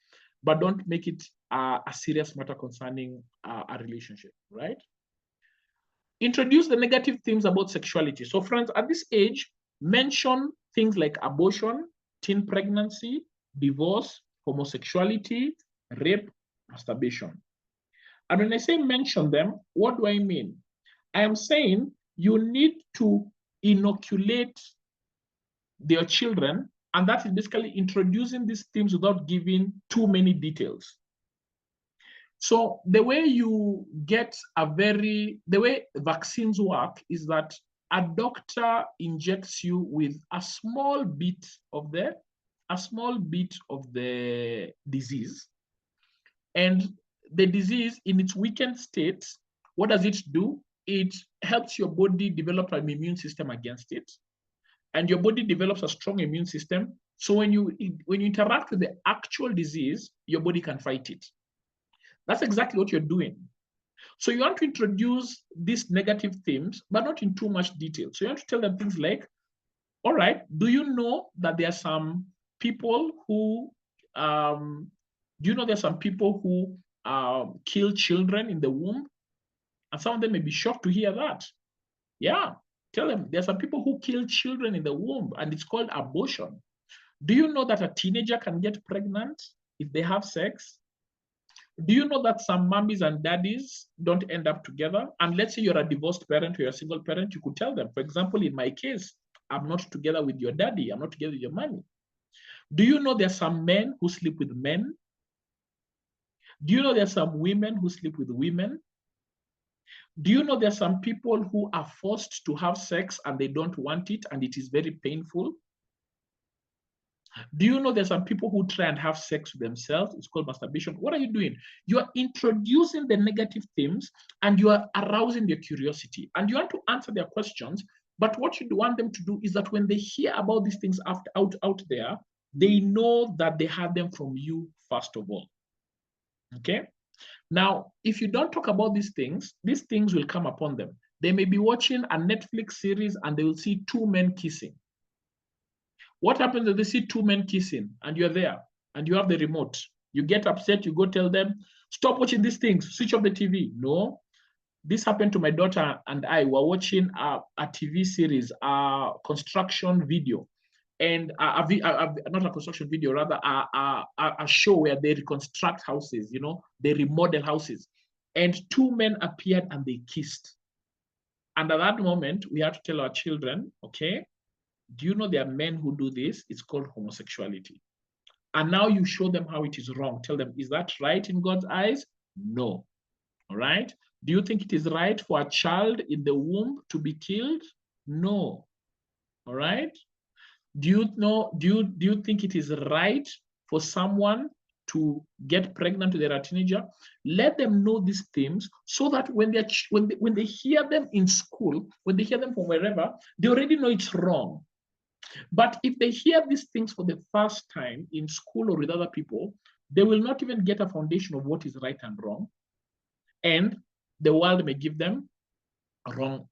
A: But don't make it a serious matter concerning a relationship, right? Introduce the negative themes about sexuality. So friends, at this age, mention things like abortion, teen pregnancy, divorce, homosexuality, rape, masturbation. And when I say mention them, what do I mean? I am saying you need to inoculate their children, and that is basically introducing these themes without giving too many details. So the way the way vaccines work is that a doctor injects you with a small bit of the disease, and the disease in its weakened state, what does it do? It helps your body develop an immune system against it, and your body develops a strong immune system. So when you interact with the actual disease, your body can fight it. That's exactly what you're doing. So you want to introduce these negative themes, but not in too much detail. So you want to tell them things like, all right, do you know that there are some people who, kill children in the womb? And some of them may be shocked to hear that. Yeah, tell them there are some people who kill children in the womb, and it's called abortion. Do you know that a teenager can get pregnant if they have sex? Do you know that some mommies and daddies don't end up together? And let's say you're a divorced parent or you're a single parent, you could tell them, for example, in my case, I'm not together with your daddy, I'm not together with your mommy. Do you know there's some men who sleep with men? Do you know there's some women who sleep with women? Do you know there's some people who are forced to have sex and they don't want it and it is very painful? Do you know there's some people who try and have sex with themselves? It's called masturbation. What are you doing? You are introducing the negative themes and you are arousing their curiosity. And you want to answer their questions. But what you want them to do is that when they hear about these things out there, they know that they had them from you first of all. Okay? Now, if you don't talk about these things will come upon them. They may be watching a Netflix series and they will see two men kissing. What happens if they see two men kissing and you're there and you have the remote? You get upset, you go tell them, stop watching these things, switch off the TV. No, this happened to my daughter and I were watching a TV series, a construction video, and not a construction video, rather a show where they reconstruct houses, they remodel houses. And two men appeared and they kissed. And at that moment, we had to tell our children, okay, do you know there are men who do this? It's called homosexuality. And now you show them how it is wrong. Tell them, is that right in God's eyes? No. All right. Do you think it is right for a child in the womb to be killed? No. All right. Do you think it is right for someone to get pregnant when they're a teenager? Let them know these themes so that when they hear them in school, when they hear them from wherever, they already know it's wrong. But if they hear these things for the first time in school or with other people, they will not even get a foundation of what is right and wrong. And the world may give them a wrong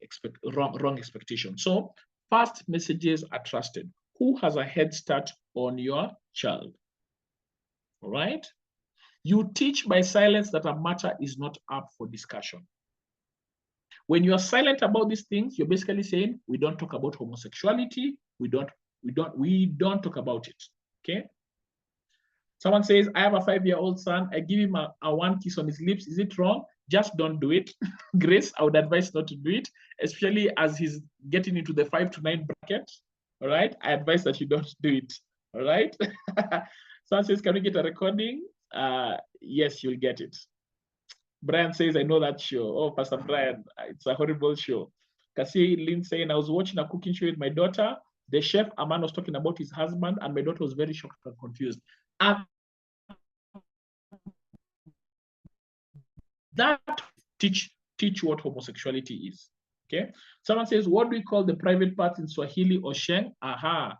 A: expectation. So first messages are trusted. Who has a head start on your child? All right? You teach by silence that a matter is not up for discussion. When you are silent about these things, you're basically saying, we don't talk about homosexuality. We don't talk about it. Okay. Someone says, I have a 5-year-old son. I give him a one kiss on his lips. Is it wrong? Just don't do it. Grace, I would advise not to do it, especially as he's getting into the 5 to 9 bracket. All right. I advise that you don't do it. All right. Someone says, can we get a recording? Yes, you'll get it. Brian says, I know that show. Oh, Pastor Brian, it's a horrible show. Kasi Lynn saying, I was watching a cooking show with my daughter. The chef, a man, was talking about his husband, and my daughter was very shocked and confused. And that teach what homosexuality is. Okay. Someone says, what do we call the private parts in Swahili or Sheng? Aha.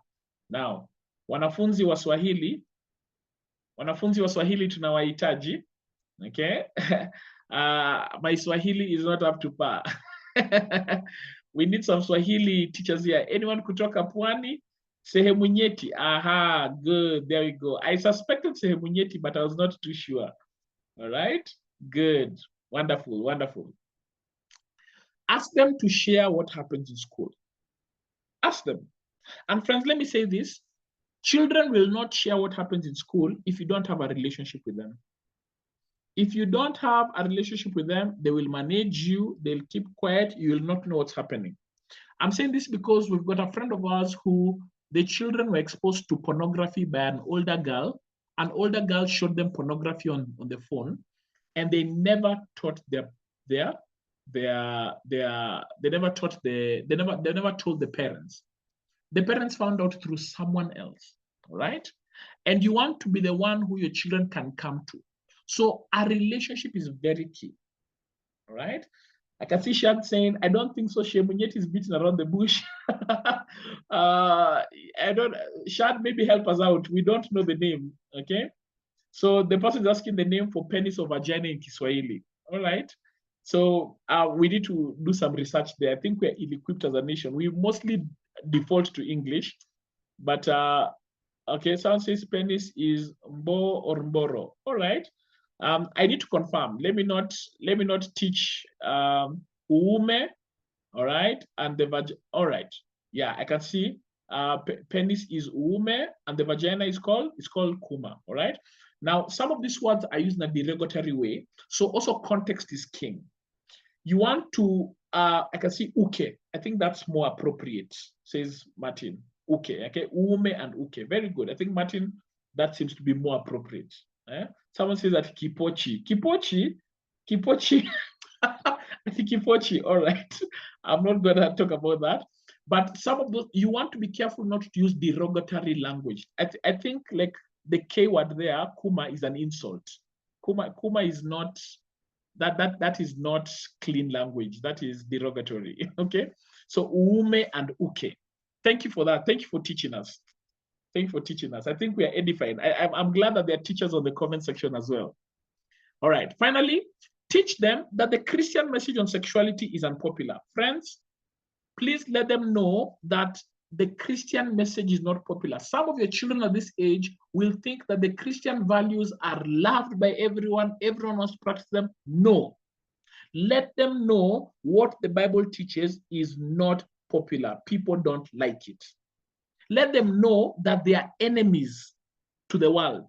A: Now, wanafunzi wa Swahili tunawahitaji. Okay. My Swahili is not up to par. We need some Swahili teachers here. Anyone kutoka Pwani? Sehemu nyeti. Aha, good. There we go. I suspected sehemu nyeti, but I was not too sure. All right. Good. Wonderful. Wonderful. Ask them to share what happens in school. Ask them. And friends, let me say this. Children will not share what happens in school if you don't have a relationship with them. If you don't have a relationship with them, they will manage you, they'll keep quiet, you will not know what's happening. I'm saying this because we've got a friend of ours who the children were exposed to pornography by an older girl. An older girl showed them pornography on the phone, and they never taught they never told the parents. The parents found out through someone else, all right? And you want to be the one who your children can come to. So a relationship is very key, all right? I can see Shad saying, I don't think so. Shemunyet is beating around the bush. Shad, maybe help us out. We don't know the name, okay? So the person is asking the name for penis or vagina in Kiswahili, all right? So we need to do some research there. I think we're ill-equipped as a nation. We mostly default to English, but okay, someone says penis is mbo or mboro, all right? I need to confirm. Let me not teach uume, all right, and the vagina. All right, yeah, I can see. Penis is uume, and the vagina is called kuma. All right. Now, some of these words are used in a derogatory way, so also context is king. You want to. I can see uke. I think that's more appropriate. Says Martin. Uke. Okay, uume and uke. Very good. I think Martin, that seems to be more appropriate. Someone says that kipochi. I think kipochi, all right. I'm not going to talk about that. But some of those, you want to be careful not to use derogatory language. I think like the K word there, kuma, is an insult. Kuma is not, that is not clean language. That is derogatory, okay? So uume and uke. Thank you for that. Thank you for teaching us. Thank you for teaching us. I think we are edifying. I'm glad that there are teachers on the comment section as well. All right. Finally, teach them that the Christian message on sexuality is unpopular. Friends, please let them know that the Christian message is not popular. Some of your children at this age will think that the Christian values are loved by everyone. Everyone wants to practice them. No. Let them know what the Bible teaches is not popular. People don't like it. Let them know that they are enemies to the world.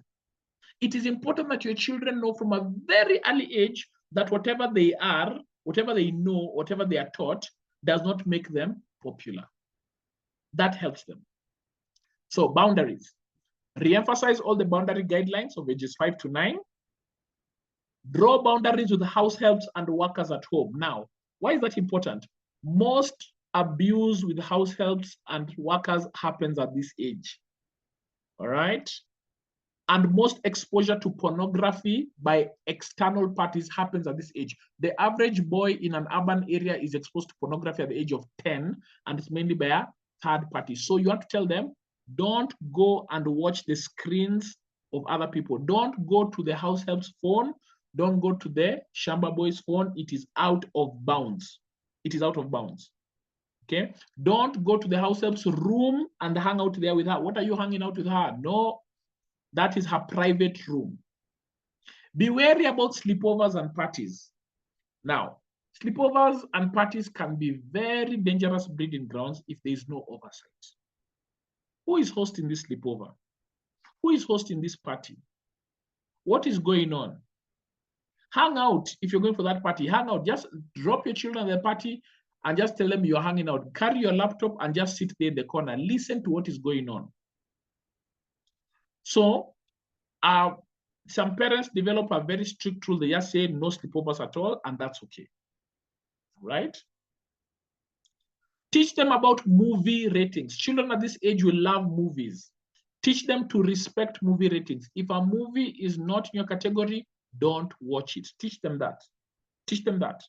A: It is important that your children know from a very early age that whatever they are, whatever they know, whatever they are taught, does not make them popular. That helps them. So boundaries. Re-emphasize all the boundary guidelines of ages 5 to 9. Draw boundaries with house helps and workers at home. Now, why is that important? Most abuse with house helps and workers happens at this age. All right? And most exposure to pornography by external parties happens at this age. The average boy in an urban area is exposed to pornography at the age of 10, and it's mainly by a third party. So you have to tell them, don't go and watch the screens of other people. Don't go to the house help's phone. Don't go to the Shamba boy's phone. It is out of bounds. It is out of bounds. Okay? Don't go to the house help's room and hang out there with her. What are you hanging out with her? No. That is her private room. Be wary about sleepovers and parties. Now, sleepovers and parties can be very dangerous breeding grounds if there is no oversight. Who is hosting this sleepover? Who is hosting this party? What is going on? Hang out. If you're going for that party, hang out. Just drop your children at the party and just tell them you're hanging out. Carry your laptop and just sit there in the corner. Listen to what is going on. So some parents develop a very strict rule. They just say no sleepovers at all, and that's okay. Right? Teach them about movie ratings. Children at this age will love movies. Teach them to respect movie ratings. If a movie is not in your category, don't watch it. Teach them that. Teach them that.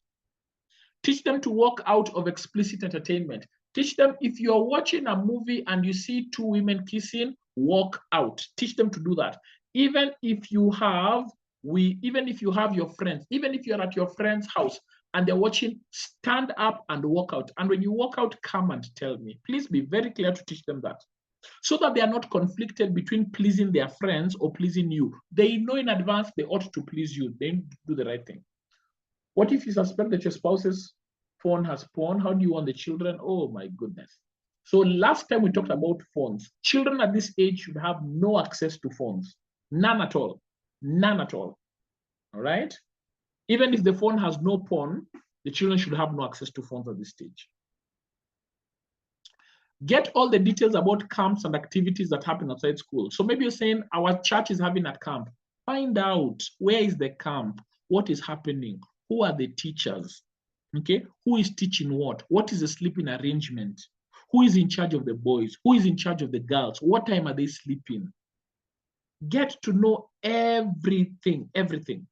A: Teach them to walk out of explicit entertainment. Teach them, if you're watching a movie and you see two women kissing, walk out. Teach them to do that. Even if you have your friends, even if you're at your friend's house and they're watching, stand up and walk out. And when you walk out, come and tell me. Please be very clear to teach them that, so that they are not conflicted between pleasing their friends or pleasing you. They know in advance they ought to please you. They do the right thing. What if you suspect that your spouse's phone has porn? How do you want the children? Oh my goodness. So last time we talked about phones. Children at this age should have no access to phones. None at all. None at all. All right? Even if the phone has no porn, the children should have no access to phones at this stage. Get all the details about camps and activities that happen outside school. So maybe you're saying our church is having a camp. Find out, where is the camp? What is happening? Who are the teachers? Okay, who is teaching what? What is the sleeping arrangement? Who is in charge of the boys? Who is in charge of the girls? What time are they sleeping? Get to know everything, everything.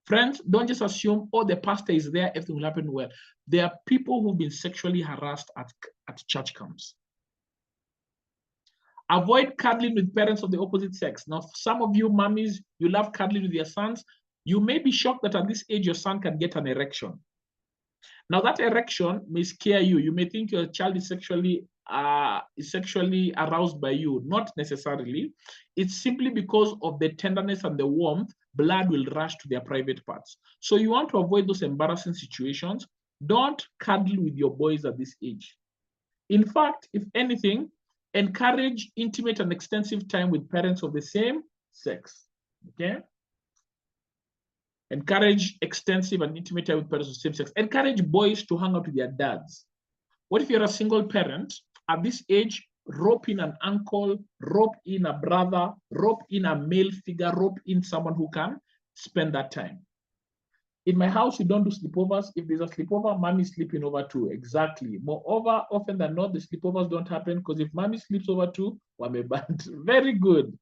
A: Friends, don't just assume, oh, the pastor is there, everything will happen well. There are people who've been sexually harassed at church camps. Avoid cuddling with parents of the opposite sex. Now, some of you mommies, you love cuddling with your sons. You may be shocked that at this age, your son can get an erection. Now, that erection may scare you. You may think your child is sexually aroused by you. Not necessarily. It's simply because of the tenderness and the warmth, blood will rush to their private parts. So you want to avoid those embarrassing situations. Don't cuddle with your boys at this age. In fact, if anything, encourage intimate and extensive time with parents of the same sex. Okay? Encourage extensive and intimate time with parents of the same sex. Encourage boys to hang out with their dads. What if you're a single parent? At this age, rope in an uncle, rope in a brother, rope in a male figure, rope in someone who can spend that time. In my house, we don't do sleepovers. If there's a sleepover, mommy is sleeping over too. Exactly. Moreover, often than not, the sleepovers don't happen because if mommy sleeps over too, we're banned. Very good.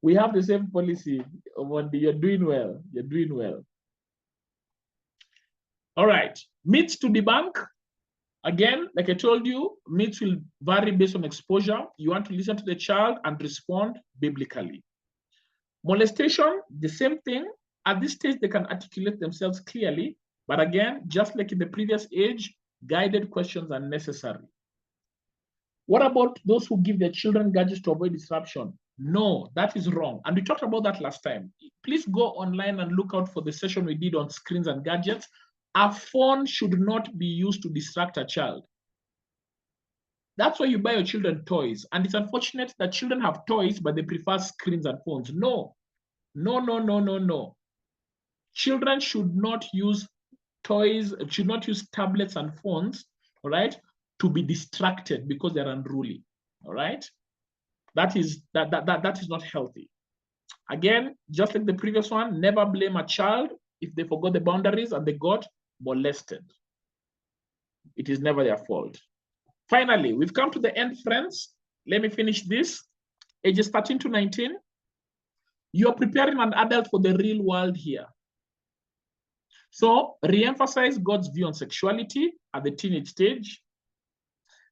A: We have the same policy. You're doing well. You're doing well. All right. Myths to debunk. Again, like I told you, myths will vary based on exposure. You want to listen to the child and respond biblically. Molestation, the same thing. At this stage, they can articulate themselves clearly. But again, just like in the previous age, guided questions are necessary. What about those who give their children gadgets to avoid disruption? No, that is wrong. And we talked about that last time. Please go online and look out for the session we did on screens and gadgets. A phone should not be used to distract a child. That's why you buy your children toys. And it's unfortunate that children have toys, but they prefer screens and phones. No, no, no, no, no, no. Children should not use toys, should not use tablets and phones, all right, to be distracted because they're unruly, all right? That is not healthy. Again, just like the previous one, never blame a child if they forgot the boundaries and they got molested. It is never their fault. Finally, we've come to the end, friends. Let me finish this. Ages 13 to 19. You're preparing an adult for the real world here. So re-emphasize God's view on sexuality at the teenage stage.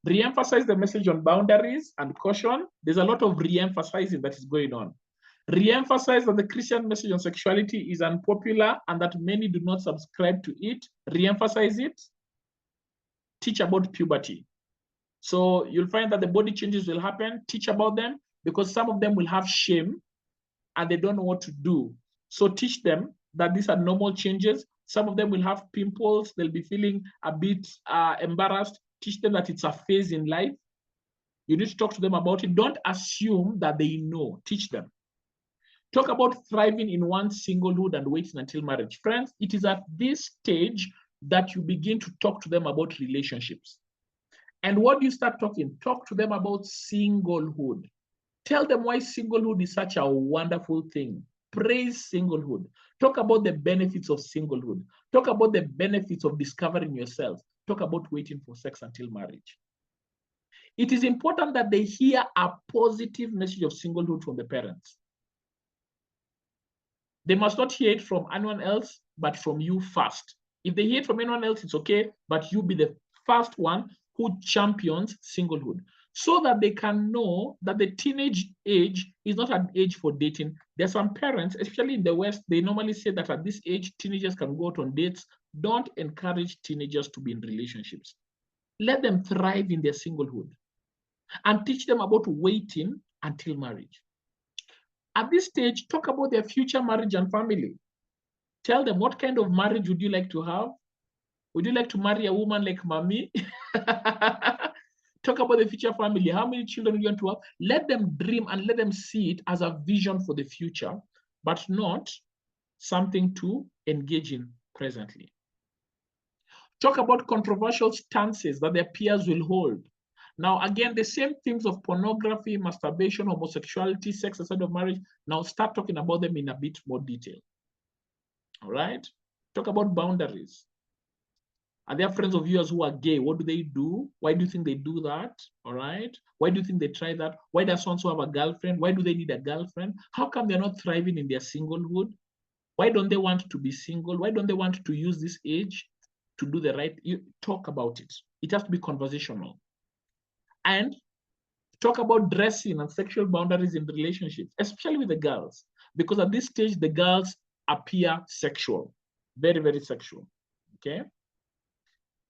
A: Re-emphasize the message on boundaries and caution. There's a lot of re-emphasizing that is going on. Re-emphasize that the Christian message on sexuality is unpopular and that many do not subscribe to it. Re-emphasize it. Teach about puberty. So you'll find that the body changes will happen. Teach about them because some of them will have shame and they don't know what to do. So teach them that these are normal changes. Some of them will have pimples. They'll be feeling a bit embarrassed. Teach them that it's a phase in life. You need to talk to them about it. Don't assume that they know. Teach them. Talk about thriving in one's singlehood and waiting until marriage. Friends, it is at this stage that you begin to talk to them about relationships. And what do you start talking? Talk to them about singlehood. Tell them why singlehood is such a wonderful thing. Praise singlehood. Talk about the benefits of singlehood. Talk about the benefits of discovering yourself. Talk about waiting for sex until marriage. It is important that they hear a positive message of singlehood from the parents. They must not hear it from anyone else, but from you first. If they hear it from anyone else, it's okay, but you be the first one who champions singlehood, so that they can know that the teenage age is not an age for dating. There are some parents, especially in the West, they normally say that at this age, teenagers can go out on dates. Don't encourage teenagers to be in relationships. Let them thrive in their singlehood and teach them about waiting until marriage. At this stage, talk about their future marriage and family. Tell them, what kind of marriage would you like to have? Would you like to marry a woman like Mommy? Talk about the future family. How many children do you want to have? Let them dream and let them see it as a vision for the future, but not something to engage in presently. Talk about controversial stances that their peers will hold. Now, again, the same themes of pornography, masturbation, homosexuality, sex outside of marriage. Now start talking about them in a bit more detail. All right? Talk about boundaries. Are there friends of yours who are gay? What do they do? Why do you think they do that? All right? Why do you think they try that? Why does someone have a girlfriend? Why do they need a girlfriend? How come they're not thriving in their singlehood? Why don't they want to be single? Why don't they want to use this age to do the right? You talk about it. It has to be conversational. And talk about dressing and sexual boundaries in relationships, especially with the girls, because at this stage, the girls appear sexual, very, very sexual, okay?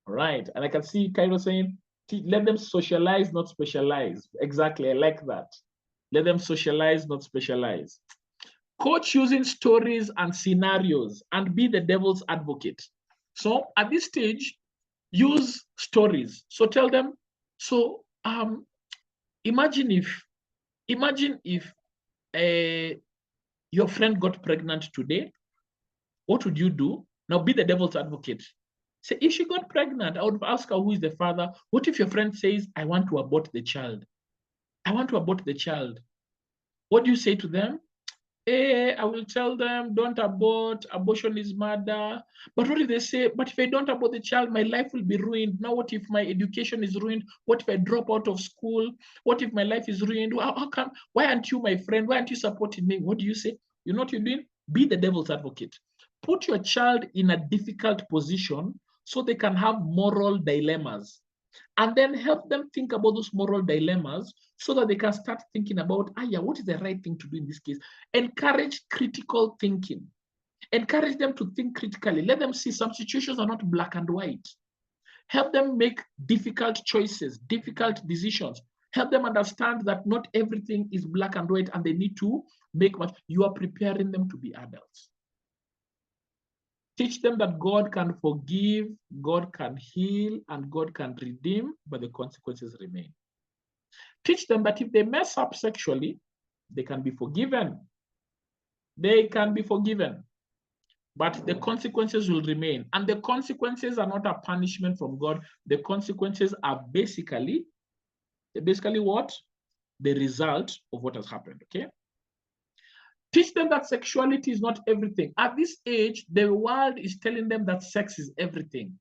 A: All right, and I can see Cairo saying, let them socialize, not specialize. Exactly, I like that. Let them socialize, not specialize. Coach using stories and scenarios and be the devil's advocate. So at this stage, use stories. So tell them, so imagine if your friend got pregnant today, what would you do? Now be the devil's advocate. Say, if she got pregnant, I would ask her who is the father. What if your friend says, I want to abort the child? I want to abort the child. What do you say to them? I will tell them, don't abort, abortion is murder. But what if they say, but if I don't abort the child, my life will be ruined. Now, what if my education is ruined? What if I drop out of school? What if my life is ruined? How come? Why aren't you my friend? Why aren't you supporting me? What do you say? You know what you're doing? Be the devil's advocate. Put your child in a difficult position so they can have moral dilemmas. And then help them think about those moral dilemmas so that they can start thinking about, what is the right thing to do in this case? Encourage critical thinking. Encourage them to think critically. Let them see some situations are not black and white. Help them make difficult choices, difficult decisions. Help them understand that not everything is black and white and they need to make much. You are preparing them to be adults. Teach them that God can forgive, God can heal, and God can redeem, but the consequences remain. Teach them that if they mess up sexually, they can be forgiven. They can be forgiven, but the consequences will remain. And the consequences are not a punishment from God. The consequences are basically what? The result of what has happened, okay? Teach them that sexuality is not everything. At this age, the world is telling them that sex is everything.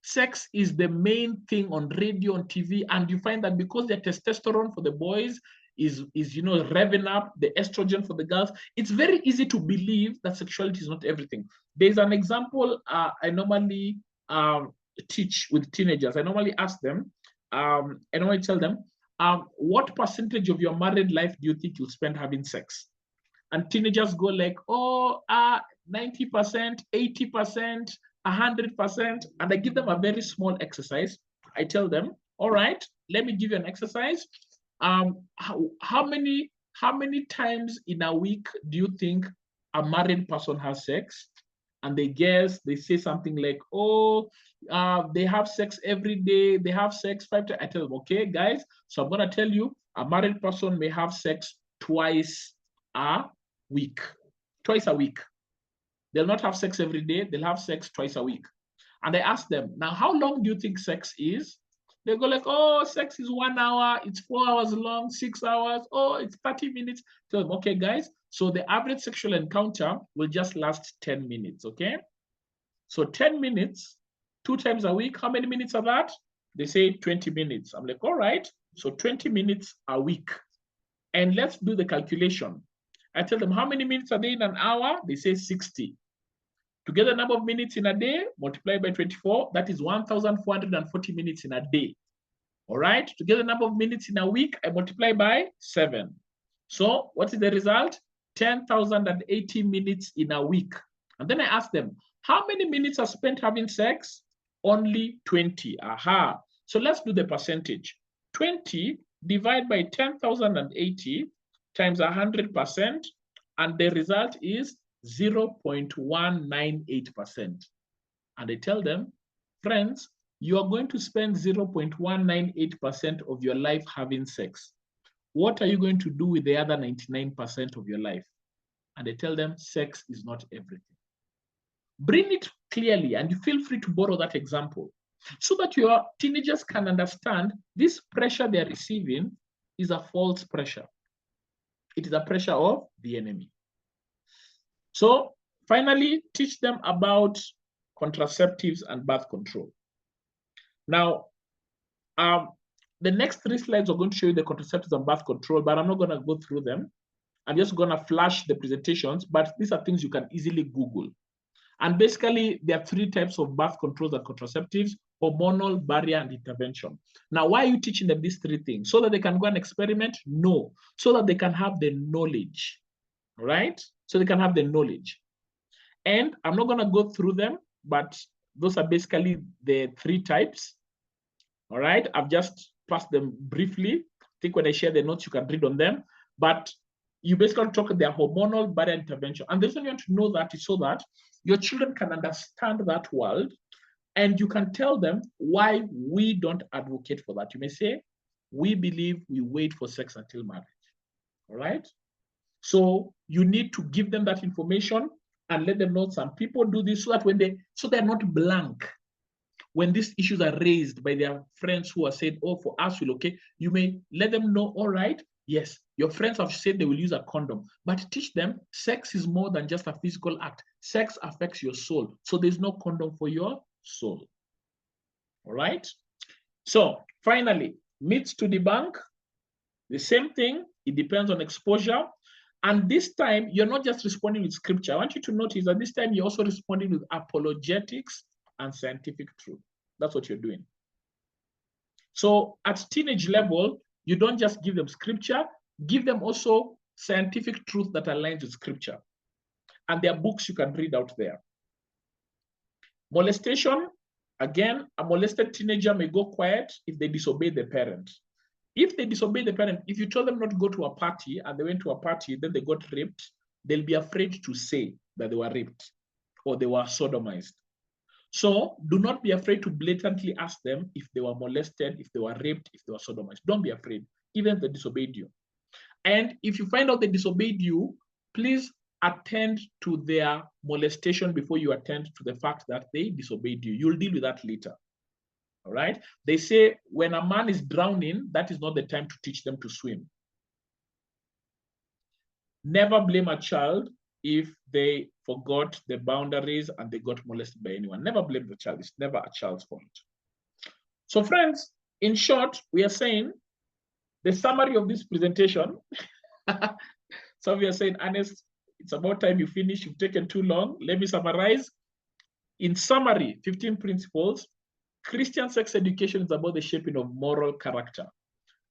A: Sex is the main thing on radio, on TV, and you find that because the testosterone for the boys is revving up, the estrogen for the girls, it's very easy to believe that sexuality is not everything. There's an example I normally teach with teenagers. I normally ask them, I normally tell them, what percentage of your married life do you think you'll spend having sex? And teenagers go like, 90%, 80%, 100%. And I give them a very small exercise. I tell them, all right, let me give you an exercise. How many times in a week do you think a married person has sex? And they guess, they say something like, they have sex every day. They have sex 5 times. I tell them, okay, guys, so I'm going to tell you, a married person may have sex twice a week. Twice a week. They'll not have sex every day. They'll have sex twice a week. And I ask them, now, how long do you think sex is? They go like, sex is 1 hour. It's 4 hours long, 6 hours. It's 30 minutes. Tell them, okay, guys. So the average sexual encounter will just last 10 minutes, okay? So 10 minutes, 2 times a week. How many minutes are that? They say 20 minutes. I'm like, all right, so 20 minutes a week. And let's do the calculation. I tell them, how many minutes are they in an hour? They say 60. To get the number of minutes in a day, multiply by 24, that is 1,440 minutes in a day. All right, to get the number of minutes in a week, I multiply by 7. So what is the result? 10,080 minutes in a week. And then I ask them, how many minutes are spent having sex? Only 20. Aha. So let's do the percentage. 20 divided by 10,080 times 100%, and the result is 0.198%. And I tell them, friends, you are going to spend 0.198% of your life having sex. What are you going to do with the other 99% of your life? And I tell them, sex is not everything. Bring it clearly, and you feel free to borrow that example so that your teenagers can understand this pressure they're receiving is a false pressure. It is a pressure of the enemy. So finally, teach them about contraceptives and birth control. Now, the next 3 slides are going to show you the contraceptives and birth control, but I'm not going to go through them. I'm just going to flash the presentations, but these are things you can easily Google. And basically, there are 3 types of birth controls and contraceptives: hormonal, barrier, and intervention. Now, why are you teaching them these 3 things? So that they can go and experiment? No. So that they can have the knowledge, right? So they can have the knowledge. And I'm not going to go through them, but those are basically the 3 types. All right, I've just passed them briefly. I think when I share the notes, you can read on them. But you basically talk about their hormonal barrier intervention. And the reason you want to know that is so that your children can understand that world, and you can tell them why we don't advocate for that. You may say, we believe we wait for sex until marriage. All right? So you need to give them that information and let them know some people do this so that they're not blank. When these issues are raised by their friends who are saying, oh, for us, we'll okay, you may let them know, all right, yes, your friends have said they will use a condom, but teach them sex is more than just a physical act. Sex affects your soul. So there's no condom for your soul. All right? So finally, myths to debunk. The same thing, it depends on exposure. And this time, you're not just responding with scripture. I want you to notice that this time you're also responding with apologetics and scientific truth. That's what you're doing. So at teenage level, you don't just give them scripture, give them also scientific truth that aligns with scripture. And there are books you can read out there. Molestation, again, a molested teenager may go quiet if they disobey the parent. If they disobey the parent, if you tell them not to go to a party and they went to a party, then they got raped, they'll be afraid to say that they were raped or they were sodomized. So do not be afraid to blatantly ask them if they were molested, if they were raped, if they were sodomized. Don't be afraid, even if they disobeyed you. And if you find out they disobeyed you, please attend to their molestation before you attend to the fact that they disobeyed you. You'll deal with that later. All right? They say when a man is drowning, that is not the time to teach them to swim. Never blame a child if they forgot the boundaries and they got molested by anyone. Never blame the child. It's never a child's fault. So friends, in short, we are saying the summary of this presentation. So we are saying, Ernest, it's about time you finish. You've taken too long. Let me summarize. In summary, 15 principles. Christian sex education is about the shaping of moral character.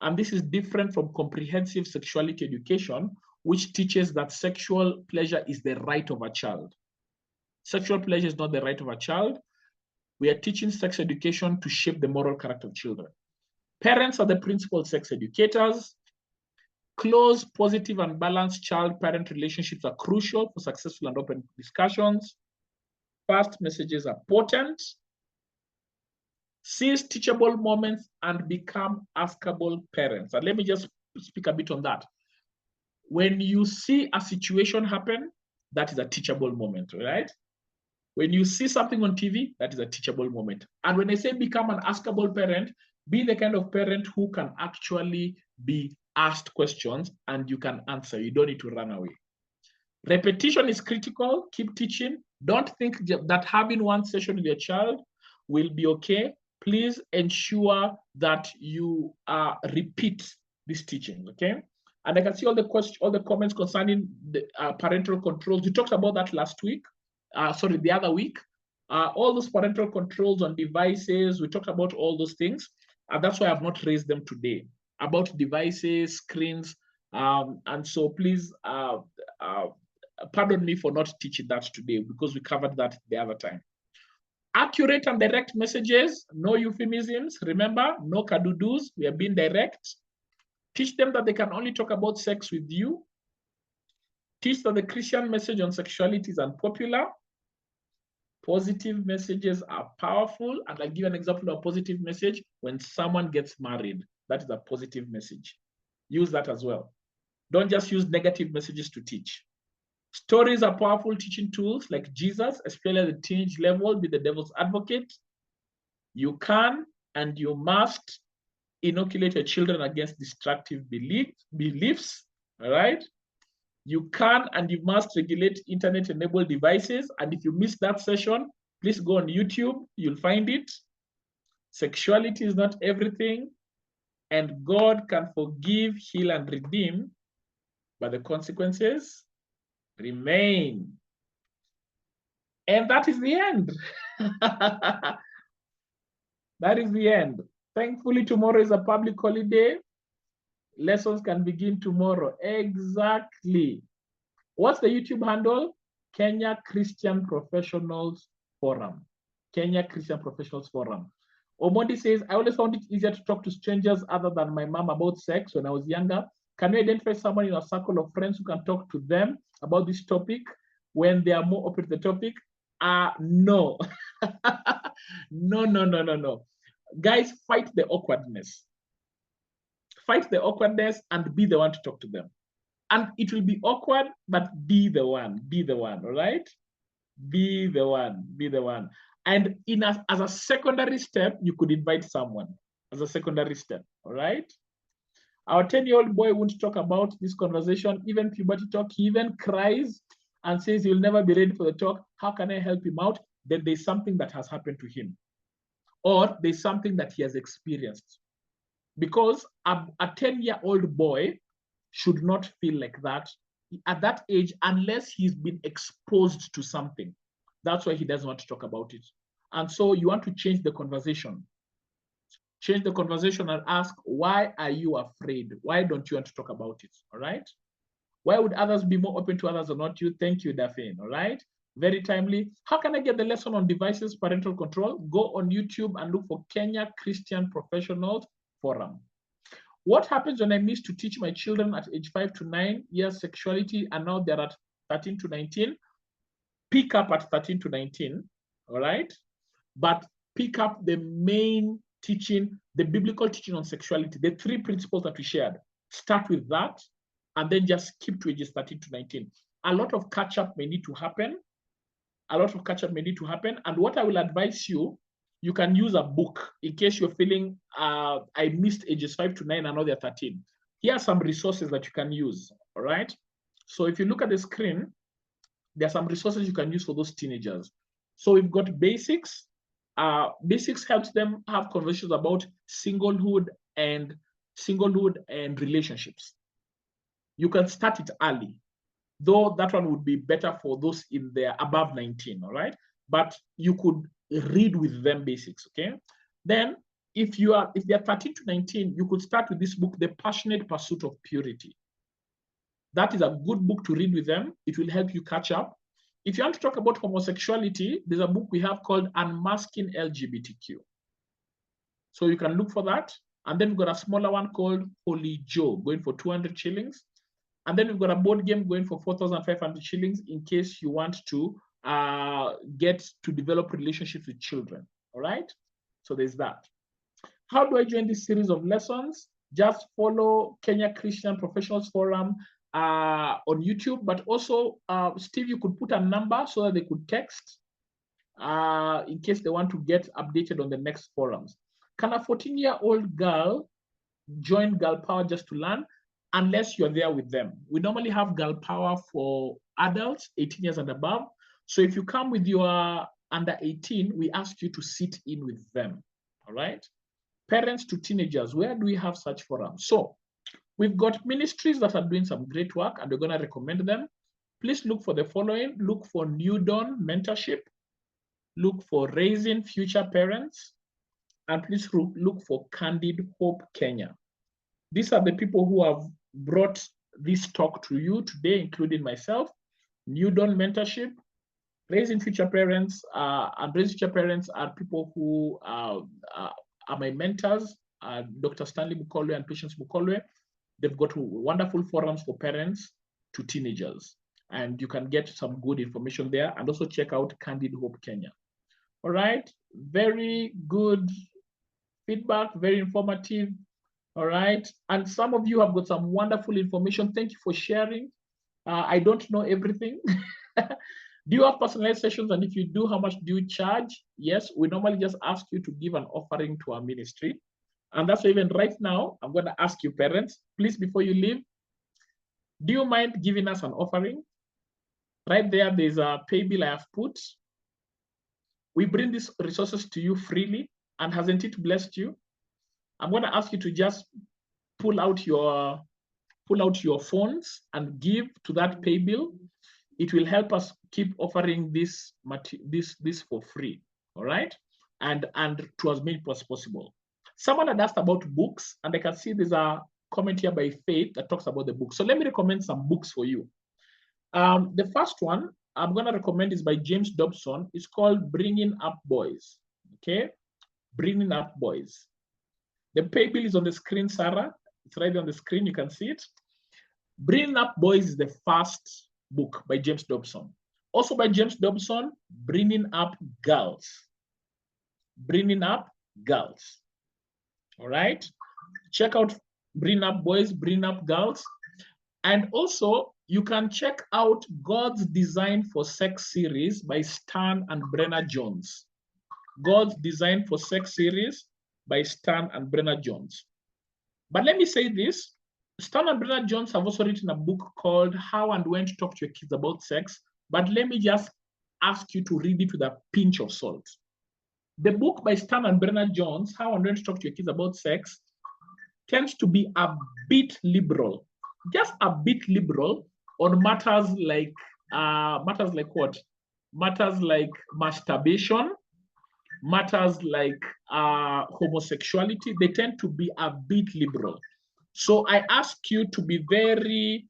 A: And this is different from comprehensive sexuality education, which teaches that sexual pleasure is the right of a child. Sexual pleasure is not the right of a child. We are teaching sex education to shape the moral character of children. Parents are the principal sex educators. Close, positive, and balanced child-parent relationships are crucial for successful and open discussions. Fast messages are potent. Seize teachable moments and become askable parents. And let me just speak a bit on that. When you see a situation happen, that is a teachable moment, right? When you see something on TV, that is a teachable moment. And when I say become an askable parent, be the kind of parent who can actually be asked questions and you can answer. You don't need to run away. Repetition is critical. Keep teaching. Don't think that having one session with your child will be okay. please ensure that you repeat these teachings, okay? And I can see all the comments concerning the parental controls. We talked about that last week, the other week. All those parental controls on devices, we talked about all those things. And that's why I've not raised them today, about devices, screens. And so please pardon me for not teaching that today, because we covered that the other time. Accurate and direct messages, no euphemisms. Remember, no kadudos. We are being direct. Teach them that they can only talk about sex with you. Teach that the Christian message on sexuality is unpopular. Positive messages are powerful. And I'll give you an example of a positive message. When someone gets married, that is a positive message. Use that as well. Don't just use negative messages to teach. Stories are powerful teaching tools, like Jesus, especially at the teenage level, be the devil's advocate. You can and you must inoculate your children against destructive beliefs, all right? You can and you must regulate internet-enabled devices. And if you missed that session, please go on YouTube, you'll find it. Sexuality is not everything, and God can forgive, heal, and redeem, but the consequences remain. And that is the end. That is the end. Thankfully, tomorrow is a public holiday. Lessons can begin tomorrow. Exactly. What's the YouTube handle? Kenya Christian Professionals Forum. Kenya Christian Professionals Forum. Omondi says, I always found it easier to talk to strangers other than my mom about sex when I was younger. Can you identify someone in a circle of friends who can talk to them about this topic when they are more open to the topic? No. No. Guys, fight the awkwardness. Fight the awkwardness and be the one to talk to them. And it will be awkward, but be the one, all right? Be the one. And as a secondary step, you could invite someone as a secondary step, all right? Our 10-year-old boy won't talk about this conversation, even puberty talk. He even cries and says he'll never be ready for the talk. How can I help him out? Then there's something that has happened to him, or there's something that he has experienced. Because a 10-year-old boy should not feel like that at that age unless he's been exposed to something. That's why he doesn't want to talk about it. And so you want to change the conversation. Change the conversation and ask, why are you afraid? Why don't you want to talk about it? All right? Why would others be more open to others or not you? Thank you, Daphne. All right? Very timely. How can I get the lesson on devices, parental control? Go on YouTube and look for Kenya Christian Professionals Forum. What happens when I miss to teach my children at age 5 to 9 years sexuality, and now they're at 13 to 19? Pick up at 13 to 19, all right? But pick up the main teaching, the biblical teaching on sexuality, the 3 principles that we shared. Start with that, and then just keep to ages 13 to 19. A lot of catch-up may need to happen. And what I will advise you, you can use a book in case you're feeling, I missed ages 5 to 9 and now they're 13. Here are some resources that you can use, all right? So if you look at the screen, there are some resources you can use for those teenagers. So we've got basics. Basics helps them have conversations about singlehood and relationships. You can start it early, though that one would be better for those in their above 19, all right? But you could read with them basics, okay? Then if they're 13 to 19, you could start with this book, The Passionate Pursuit of Purity. That is a good book to read with them. It will help you catch up. If you want to talk about homosexuality, there's a book we have called Unmasking LGBTQ. So you can look for that. And then we've got a smaller one called Holy Joe, going for 200 shillings. And then we've got a board game going for 4,500 shillings in case you want to get to develop relationships with children, all right? So there's that. How do I join this series of lessons? Just follow Kenya Christian Professionals Forum on YouTube, but also, Steve, you could put a number so that they could text in case they want to get updated on the next forums. Can a 14-year-old girl join Girl Power just to learn? Unless you're there with them. We normally have Girl Power for adults, 18 years and above. So if you come with your under 18, we ask you to sit in with them, all right? Parents to teenagers, where do we have such forums? So we've got ministries that are doing some great work, and we're going to recommend them. Please look for the following. Look for New Dawn Mentorship. Look for Raising Future Parents. And please look for Candid Hope Kenya. These are the people who have brought this talk to you today, including myself. New Dawn Mentorship, Raising Future Parents, and Raising Future Parents are people who are my mentors, Dr. Stanley Mukolwe and Patience Mukolwe. They've got wonderful forums for parents to teenagers, and you can get some good information there, and also check out Candid Hope Kenya. All right, very good feedback, very informative. All right, and some of you have got some wonderful information. Thank you for sharing. I don't know everything. Do you have personalized sessions? And if you do, how much do you charge? Yes, we normally just ask you to give an offering to our ministry. And that's why even right now, I'm going to ask you parents, please, before you leave, do you mind giving us an offering? Right there, there's a pay bill I have put. We bring these resources to you freely, and hasn't it blessed you? I'm going to ask you to just pull out your phones and give to that pay bill. It will help us keep offering this for free, all right? And to as many as possible. Someone had asked about books, and I can see there's a comment here by Faith that talks about the book. So let me recommend some books for you. The first one I'm going to recommend is by James Dobson. It's called Bringing Up Boys, okay? Bringing Up Boys. The pay bill is on the screen, Sarah. It's right on the screen, you can see it. Bringing Up Boys is the first book by James Dobson. Also by James Dobson, Bringing Up Girls. Bringing Up Girls. All right? Check out Bringing Up Boys, Bringing Up Girls. And also, you can check out God's Design for Sex series by Stan and Brenna Jones. God's Design for Sex series by Stan and Brenna Jones. But let me say this. Stan and Brenna Jones have also written a book called How and When to Talk to Your Kids About Sex. But let me just ask you to read it with a pinch of salt. The book by Stan and Brenna Jones, How and When to Talk to Your Kids About Sex, tends to be a bit liberal, just a bit liberal on matters like what? Matters like masturbation, matters like homosexuality. They tend to be a bit liberal. So I ask you to be very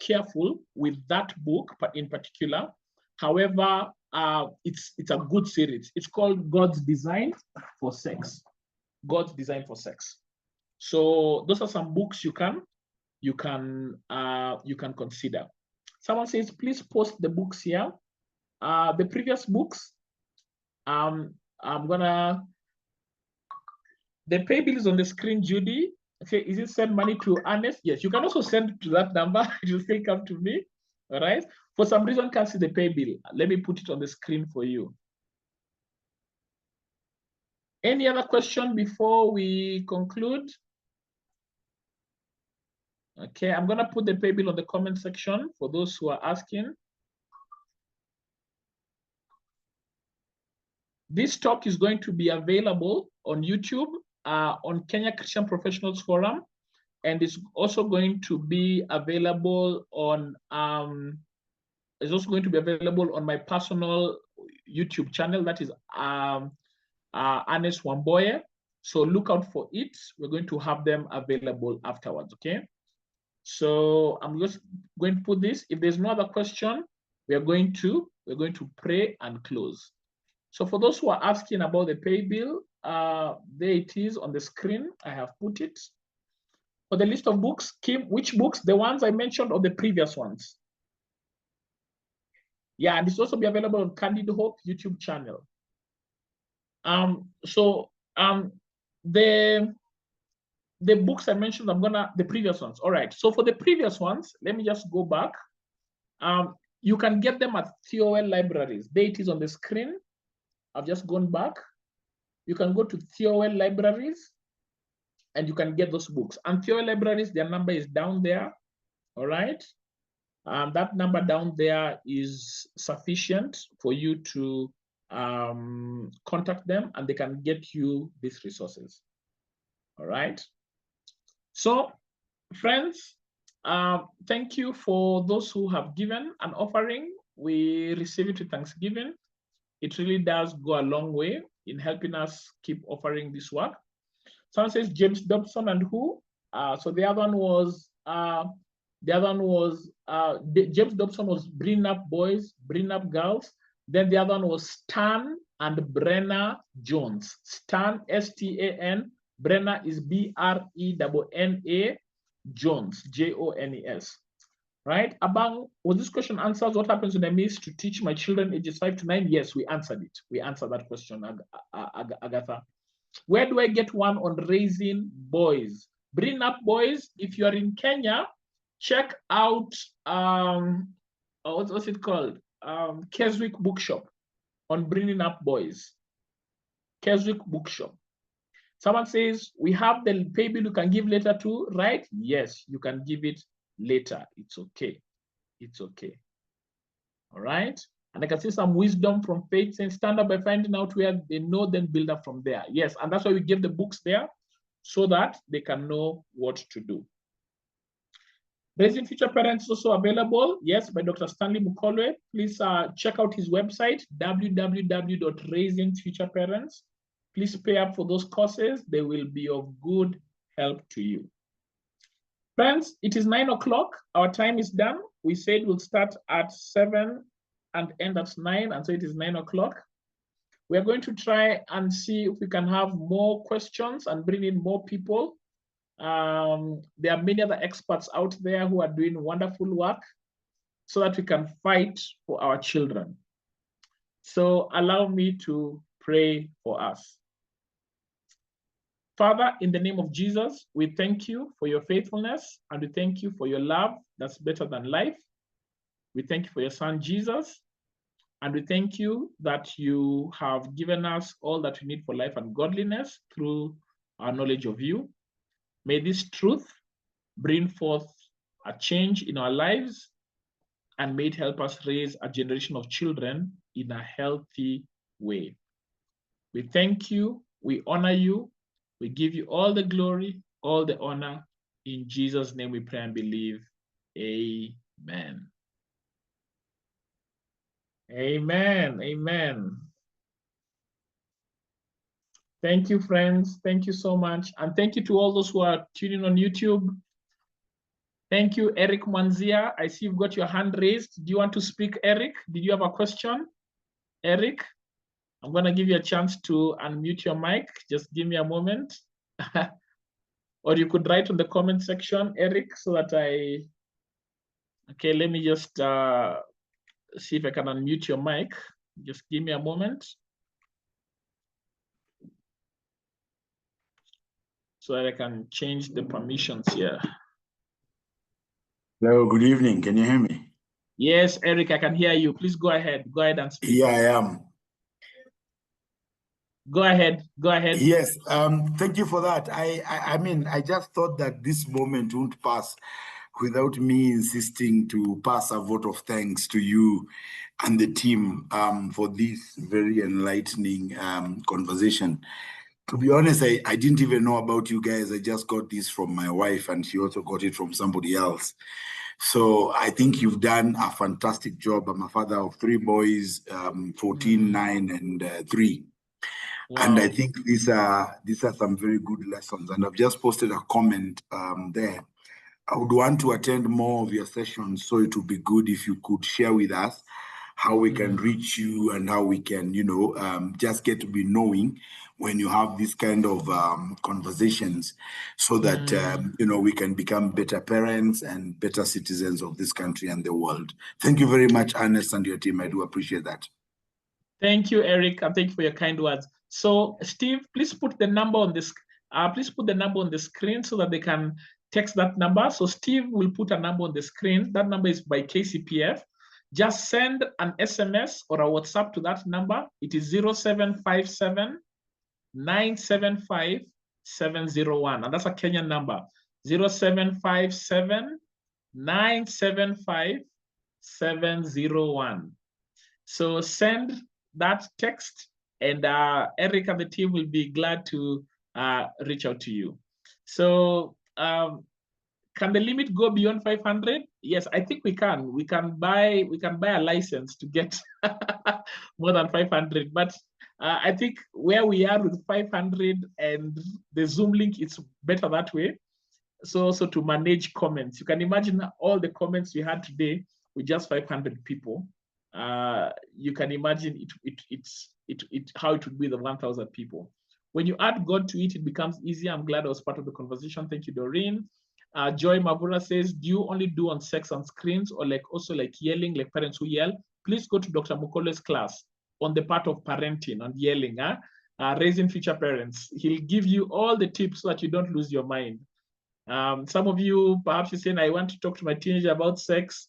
A: careful with that book, but in particular. However, it's a good series. It's called God's Design for Sex. God's Design for Sex. So those are some books you can consider. Someone says, please post the books here. The previous books, the pay bill is on the screen, Judy. Okay, is it send money to Ernest? Yes, you can also send to that number. It will still come to me. All right. For some reason, can't see the pay bill. Let me put it on the screen for you. Any other question before we conclude? Okay, I'm gonna put the pay bill on the comment section for those who are asking. This talk is going to be available on YouTube, on Kenya Christian Professionals Forum, and it's also going to be available on my personal YouTube channel. That is Ernest Wamboye. So look out for it. We're going to have them available afterwards. Okay. So I'm just going to put this. If there's no other question, we're going to pray and close. So for those who are asking about the pay bill, there it is on the screen. I have put it. For the list of books, Kim, which books? The ones I mentioned or the previous ones? Yeah, and it's also be available on Candid Hope YouTube channel. The books I mentioned, the previous ones. All right, so for the previous ones, let me just go back. You can get them at TOL libraries. There it is on the screen. I've just gone back. You can go to TOL libraries and you can get those books. And TOL libraries, their number is down there. All right. That number down there is sufficient for you to contact them and they can get you these resources. All right. So, friends, thank you for those who have given an offering. We receive it with thanksgiving. It really does go a long way in helping us keep offering this work. Someone says James Dobson and who? So the other one was James Dobson was bringing up boys, bringing up girls. Then the other one was Stan and Brenna Jones. Stan, S-T-A-N. Brenna is B-R-E-N-N-A. Jones, J-O-N-E-S. Right? Abang, was this question answered? What happens when I miss to teach my children ages 5 to 9? Yes, we answered it. We answered that question, Agatha. Where do I get one on raising boys? Bring up boys. If you are in Kenya, check out what's it called? Keswick Bookshop on bringing up boys. Keswick Bookshop. Someone says we have the pay bill you can give later too, right? Yes, you can give it later. It's okay. It's okay. All right. And I can see some wisdom from Faith saying stand up by finding out where they know, then build up from there. Yes, and that's why we give the books there so that they can know what to do. Raising Future Parents is also available, yes, by Dr. Stanley Mukolwe. Please check out his website, www.raisingfutureparents. Please pay up for those courses. They will be of good help to you. Friends, it is 9 o'clock. Our time is done. We said we'll start at 7 and end at 9, and so it is 9 o'clock. We are going to try and see if we can have more questions and bring in more people. There are many other experts out there who are doing wonderful work so that we can fight for our children. So allow me to pray for us. Father, in the name of Jesus, we thank you for your faithfulness and we thank you for your love that's better than life. We thank you for your son, Jesus, and we thank you that you have given us all that we need for life and godliness through our knowledge of you. May this truth bring forth a change in our lives and may it help us raise a generation of children in a healthy way. We thank you, we honor you, we give you all the glory, all the honor. In Jesus' name we pray and believe. Amen. Amen. Amen. Thank you, friends. Thank you so much. And thank you to all those who are tuning on YouTube. Thank you, Eric Manzia. I see you've got your hand raised. Do you want to speak, Eric? Did you have a question? Eric, I'm going to give you a chance to unmute your mic. Just give me a moment. Or you could write on the comment section, Eric, so that okay, let me just see if I can unmute your mic. Just give me a moment. So that I can change the permissions here.
C: Hello, good evening. Can you hear me?
A: Yes, Eric, I can hear you. Please go ahead. Go ahead and speak.
C: Yeah, I am.
A: Go ahead. Go ahead.
C: Yes, thank you for that. I mean, I just thought that this moment won't pass without me insisting to pass a vote of thanks to you and the team for this very enlightening conversation. To be honest, I didn't even know about you guys. I just got this from my wife and she also got it from somebody else. So I think you've done a fantastic job. I'm a father of 3 boys, 14, 9, and 3. Wow. And I think these are some very good lessons. And I've just posted a comment there. I would want to attend more of your sessions, so it would be good if you could share with us how we can reach you and how we can, just get to be knowing when you have these kind of conversations so that, we can become better parents and better citizens of this country and the world. Thank you very much, Ernest and your team. I do appreciate that.
A: Thank you, Eric, and thank you for your kind words. So, Steve, please put the number on this. Please put the number on the screen so that they can text that number. So Steve will put a number on the screen. That number is by KCPF. Just send an SMS or a WhatsApp to that number. It is 0757 975 701. And that's a Kenyan number. 0757 975 701. So send that text, and Eric and the team will be glad to reach out to you. So can the limit go beyond 500? Yes, I think we can. We can buy a license to get more than 500. But I think where we are with 500 and the Zoom link, it's better that way. So also to manage comments, you can imagine all the comments we had today with just 500 people. You can imagine how it would be the 1,000 people. When you add God to it, it becomes easier. I'm glad I was part of the conversation. Thank you, Doreen. Joy Mavura says, do you only do on sex on screens, or also yelling, like parents who yell? Please go to Dr. Mukole's class on the part of parenting and yelling, raising future parents. He'll give you all the tips so that you don't lose your mind. Some of you, perhaps you're saying, I want to talk to my teenager about sex,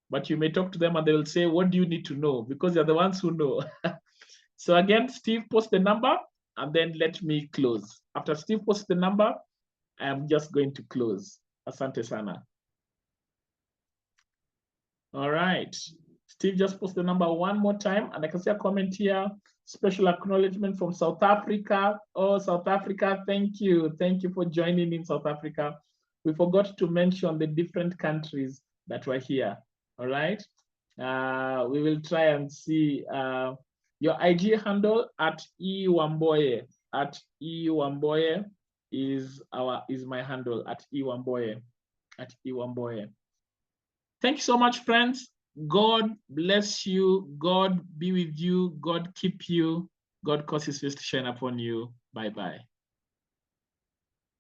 A: but you may talk to them and they will say, what do you need to know? Because they're the ones who know. So again, Steve, post the number and then let me close. After Steve posts the number, I'm just going to close. Asante sana. All right. Steve just post the number one more time, and I can see a comment here. Special acknowledgement from South Africa. Oh, South Africa, thank you. Thank you for joining in South Africa. We forgot to mention the different countries that were here. All right. We will try and see your IG handle at Wamboye. At Wamboye is my handle, at Wamboye. At Wamboye. Thank you so much, friends. God bless you. God be with you. God keep you. God cause his face to shine upon you. Bye-bye.